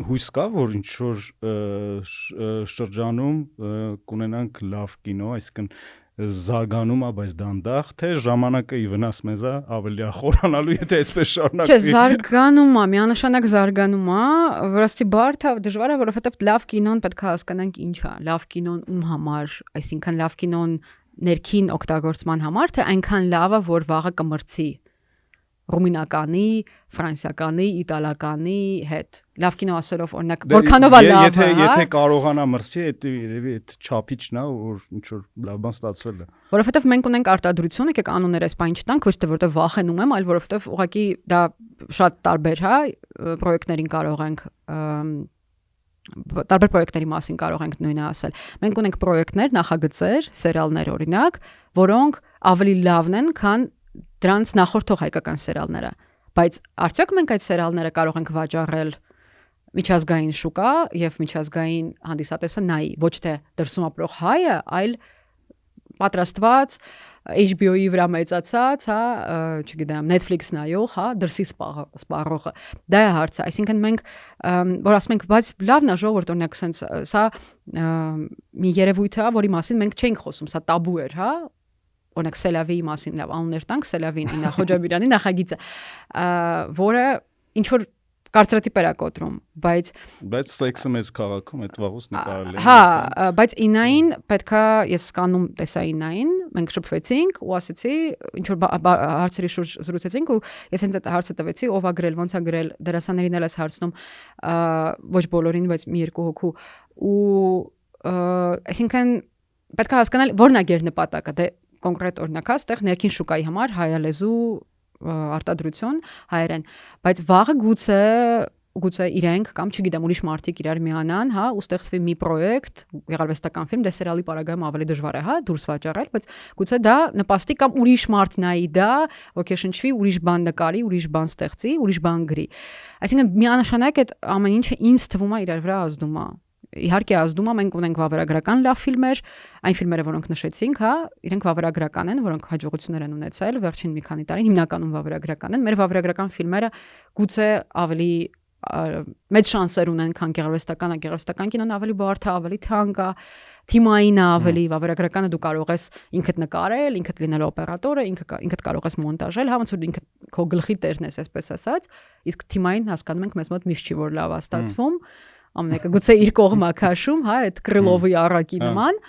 հույս կա, որ ինչ որ շրջանում կունենանք լավ կինո, այսինքն զարգանում է, բայց դանդաղ, թե ժամանակը ի վնաս մեզ է ավելի խորանալու, եթե այսպես շարունակվի։ Չէ, զարգանում է, միանշանակ զարգանում է, որովհետեւ բարդ է, դժվար է, որովհետեւ լավ կինոն պետք է հասկանանք ինչ է, լավ կինոն ում համար, այսինքն լավ կինոն ներքին օգտագործման համար, թե այնքան լավ է, որ վաղը կմրցի ռումինականի, ֆրանսիականի, իտալականի հետ։ Լավ կինո ասելով օրինակ, որքանով է լավ է, եթե կարողանա մրցի, դա երևի այդ չափիչն է, որ ինչ որ լավ բան ստացվել է։ Որովհետև մենք ունենք արտադրություն, եկեք անուններ այս բան չտանք, ոչ թե որովհետև վախենում եմ, այլ որովհետև ուղղակի դա շատ տարբեր, հա, պրոյեկտներին կարող ենք տարբեր պրոյեկտների մասին կարող ենք նույնը ասել։ Մենք ունենք պրոյեկտներ, նախագծեր, սերիալներ օրինակ, որոնք ավելի լավն են, քան դրանց նախորդող հայկական սերիալները, բայց արդյոք մենք այդ սերիալները կարող ենք վաճառել միջազգային շուկա եւ միջազգային հանդիսատեսը նայի, ոչ թե դրսում ապրող հայը, այլ պատրաստված HBO-ի վրա մեծացած, հա, չգիտեմ, Netflix նայող, հա, դրսի սպառողը։ Դա է հարցը, այսինքն մենք որ ասում ենք, բայց լավն է ժողովուրդ օրինակ sense սա մի երևույթ է, որի մասին մենք չենք խոսում, սա տաբու էր, հա։ Օրինակ Սելավիի մասին լավ անուններ տանք, Սելավին Ինա Խոջաբիրյանի նախագիծը, որը ինչ որ կարծրատիպեր է կոտրում, բայց սեքսը մեծ քաղաքում այդ վաղուց նկարել է։ Հա, բայց Ինային պետքա ես կանում տեսա Ինային, մենք շփվեցինք ու ասեցի, ինչ որ հարցերի շուրջ զրուցեցինք ու ես հենց այդ հարցը տվեցի, ով է գրել, ոնց է գրել, դերասաններին էլ ես հարցնում, ոչ բոլորին, բայց մի երկու հոգու ու այսինքն պետքա հասկանալ որն է գերնպատակը, դե կոնկրետ օրինակ այստեղ ներքին շուկայի համար հայալեզու արտադրություն հայերեն, բայց վաղը գուցե իրենք կամ չգիտեմ ուրիշ մարդիկ իրար միանան, հա, ու ստեղծվի մի պրոյեկտ, գեղարվեստական ֆիլմ, դե սերիալի պարագայում ավելի դժվար է, հա, դուրս վաճառել, բայց գուցե դա նպաստի կամ ուրիշ մարդ նայի դա, ոգեշնչվի, ուրիշ բան նկարի, ուրիշ բան ստեղծի, ուրիշ բան գրի։ Այսինքն միանշանակ այդ ամեն ինչը ինձ թվում է իրար վրա ազդում է։ Իհարկե ազդում է, մենք ունենք վավերագրական լավ ֆիլմեր, այն ֆիլմերը, որոնք նշեցինք, հա, իրենք վավերագրական են, որոնք հաջողություններ են ունեցել վերջին մի քանի տարին, հիմնականում վավերագրական են։ Մեր վավերագրական ֆիլմերը գուցե ավելի մեծ շանսեր ունեն, քան գեղարվեստական կինոն ավելի բարդ է, ավելի թանկ է, թիմային է ավելի, վավերագրականը դու կարող ես ինքդ նկարել, ինքդ լինել օպերատորը, ինքդ կարող ես մոնտաժել, հա, ոնց որ ինքդ քո գլխի տերն ես, այսպես ասած, իսկ թիմային հասկանում ենք մեզ մոտ միշտ չի որ լավ է ստացվում։ Ամենը գուցե իր կողմը քաշում, հա, այդ Կրիլովի առակի նման,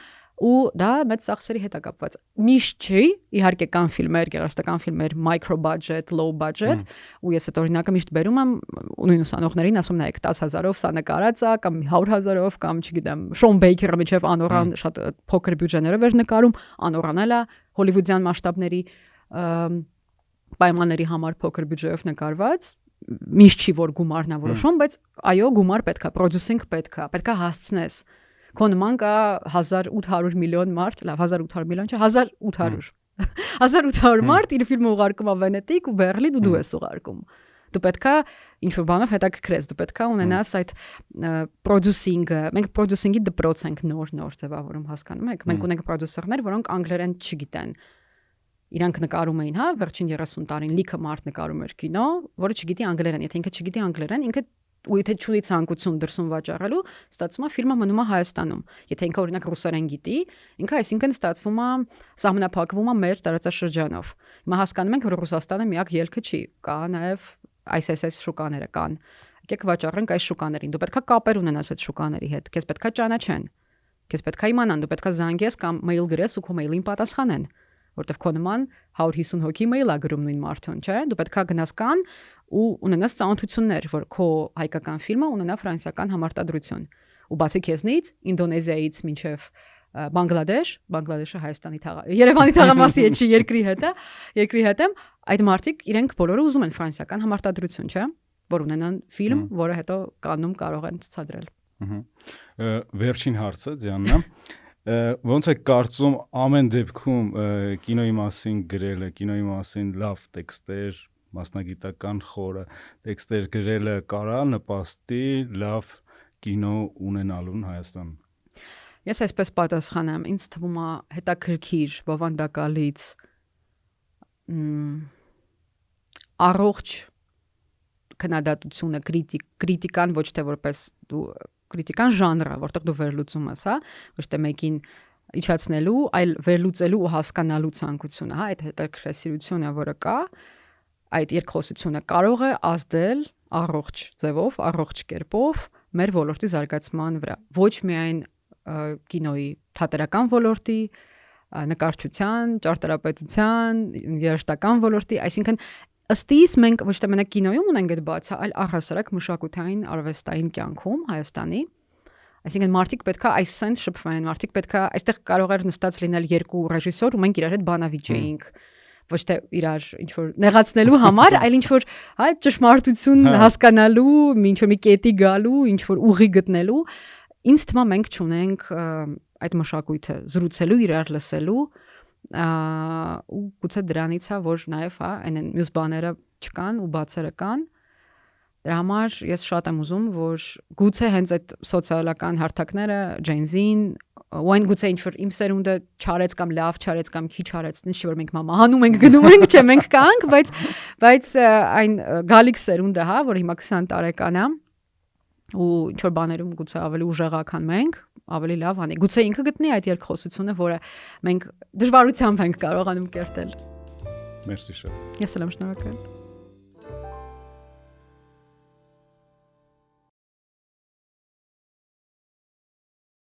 ու դա մեծ ծախսերի հետ է կապված։ Միշտ չի, իհարկե կան ֆիլմեր, գեղարվեստական ֆիլմեր, micro budget, low budget, ու ես այդ օրինակը միշտ բերում եմ նույն ուսանողներին, ասում նայեք 10,000-ով սա նկարած է, կամ 100,000-ով, կամ չգիտեմ, Շոն Բեյքերը միջև անորան շատ փոքր բյուջեներով էր նկարում, անորան էլ է հոլիվուդյան մասշտաբների պայմանների համար փոքր բյուջեով նկարված։ Միշտ չի որ գումարն է որոշում, բայց այո, գումար պետքա, պրոդյուսինգ պետքա հասցնես։ Քո նման կա 1800 միլիոն մարդ, լավ 1800 միլիոն չէ, 1800 1800 մարդ իր ֆիլմը ուղարկում է Վենետիկ ու Բերլին ու դու ես ուղարկում։ Դու պետքա ինչ որ բանով հետաքրքրես, դու պետքա ունենաս այդ պրոդյուսինգը։ Մենք պրոդյուսինգի դպրոց ենք նոր ձևավորում, հասկանում եք։ Մենք ունենք պրոդյուսերներ, որոնք անգլերեն չգիտեն։ Իրանք նկարում էին, հա, վերջին 30 տարին լիքը մարդ նկարում էր կինո, որը չգիտի անգլերեն, եթե ինքը չգիտի անգլերեն, ինքը ու եթե չունի ցանկություն դրսում վաճառելու, ստացվում է ֆիլմը մնում է Հայաստանում։ Եթե ինքը օրինակ ռուսերեն գիտի, ինքը այսինքն ստացվում է սահմանափակվում է մեր տարածաշրջանով։ Հիմա հասկանում ենք, որ Ռուսաստանը միակ ելքը չի, կա նաև ISS շուկաները կան։ Եկեք վաճառենք այս շուկաներին։ Դու պետքա կապեր ունենաս այդ շուկաների հետ, քեզ պետքա ճանաչեն։ Քեզ պետքա իմանան, դու պետքա զանգես կամ մեյլ գրես ու քո մեյլին պատասխանեն, որտեվ քո նման 150 հոգի մեյլ է գրում նույն մարդուն, չէ՞։ Դու պետքա գնաս կան ու ունենաս ծանոթություններ, որ քո հայկական ֆիլմը ունենա ֆրանսիական համարտադրություն։ Ու բացի քեզնից Ինդոնեզիայից մինչև Բանգլադեշը Հայաստանի Երևանի թաղամասի հետ չի, երկրի հետ եմ, այդ մարդիկ իրենք բոլորը ուզում են ֆրանսիական համարտադրություն, չէ՞, որ ունենան ֆիլմ, որը հետո կաննում կարող են ցուցադրել։ Վերջին հարցը, Դիանա, ոնց է կարծում ամեն դեպքում կինոյի մասին գրելը, կինոյի մասին լավ տեքստեր, մասնագիտական խորը տեքստեր գրելը կարա նպաստի լավ կինո ունենալուն Հայաստանում։ Ես այսպես պատասխանեմ, ինձ թվում է հետաքրքիր բովանդակալից առողջ քննադատությունը, քրիտիկան ոչ թե որպես դու քրիտիկան ժանրը, որտեղ դու վերլուծում ես, հա, ոչ թե մեկին իջացնելու, այլ վերլուծելու ու հասկանալու ցանկությունը, հա, այդ հետաքրքրասիրությունը, որը կա, այդ երկխոսությունը կարող է ազդել առողջ ձևով, առողջ կերպով մեր ոլորտի զարգացման վրա։ Ոչ միայն կինոյի թատերական ոլորտի, նկարչության, ճարտարապետության, երաժշտական ոլորտի, այսինքն ըստ իս մենք ոչ թե մենակ կինոյում ունենք այդ բացը, այլ առհասարակ մշակութային արվեստային կյանքում Հայաստանի։ Այսինքն մարդիկ պետքա այս sense շփվեն, մարդիկ պետքա այստեղ կարող էր նստած լինել երկու ռեժիսոր ու մենք իրար հետ բանավիճեինք, ոչ թե իրար ինչ որ նեղացնելու համար, այլ ինչ որ հա ճշմարտություն հասկանալու, ինչ որ մի կետի գալու, ինչ որ ուղի գտնելու։ Ինձ թվում է մենք չունենք այդ մշակույթը զրուցելու, իրար լսելու ու գուցե դրանից է որ նաև հա այն մյուս բաները չկան ու բացերը կան։ Դրա համար ես շատ եմ ուզում որ գուցե հենց այդ սոցիալական հարթակները Gen Z-ին ու այն գուցե ինչ որ իմ սերունդը չարեց կամ լավ չարեց կամ քիչ արեց, ինչ որ մենք մամահանում ենք գնում ենք, չէ մենք կանք, բայց այն գալիք սերունդը հա որ հիմա 20 տարեկան է ու ինչ որ բաներում գուցե ավելի ուժեղա քան մենք, ավելի լավ անի։ Գուցե ինքը գտնի այդ երկխոսությունը, որը մենք դժվարությամբ ենք կարողանում կերտել։ Մերսի շատ։ Ես էլ եմ շնորհակալ։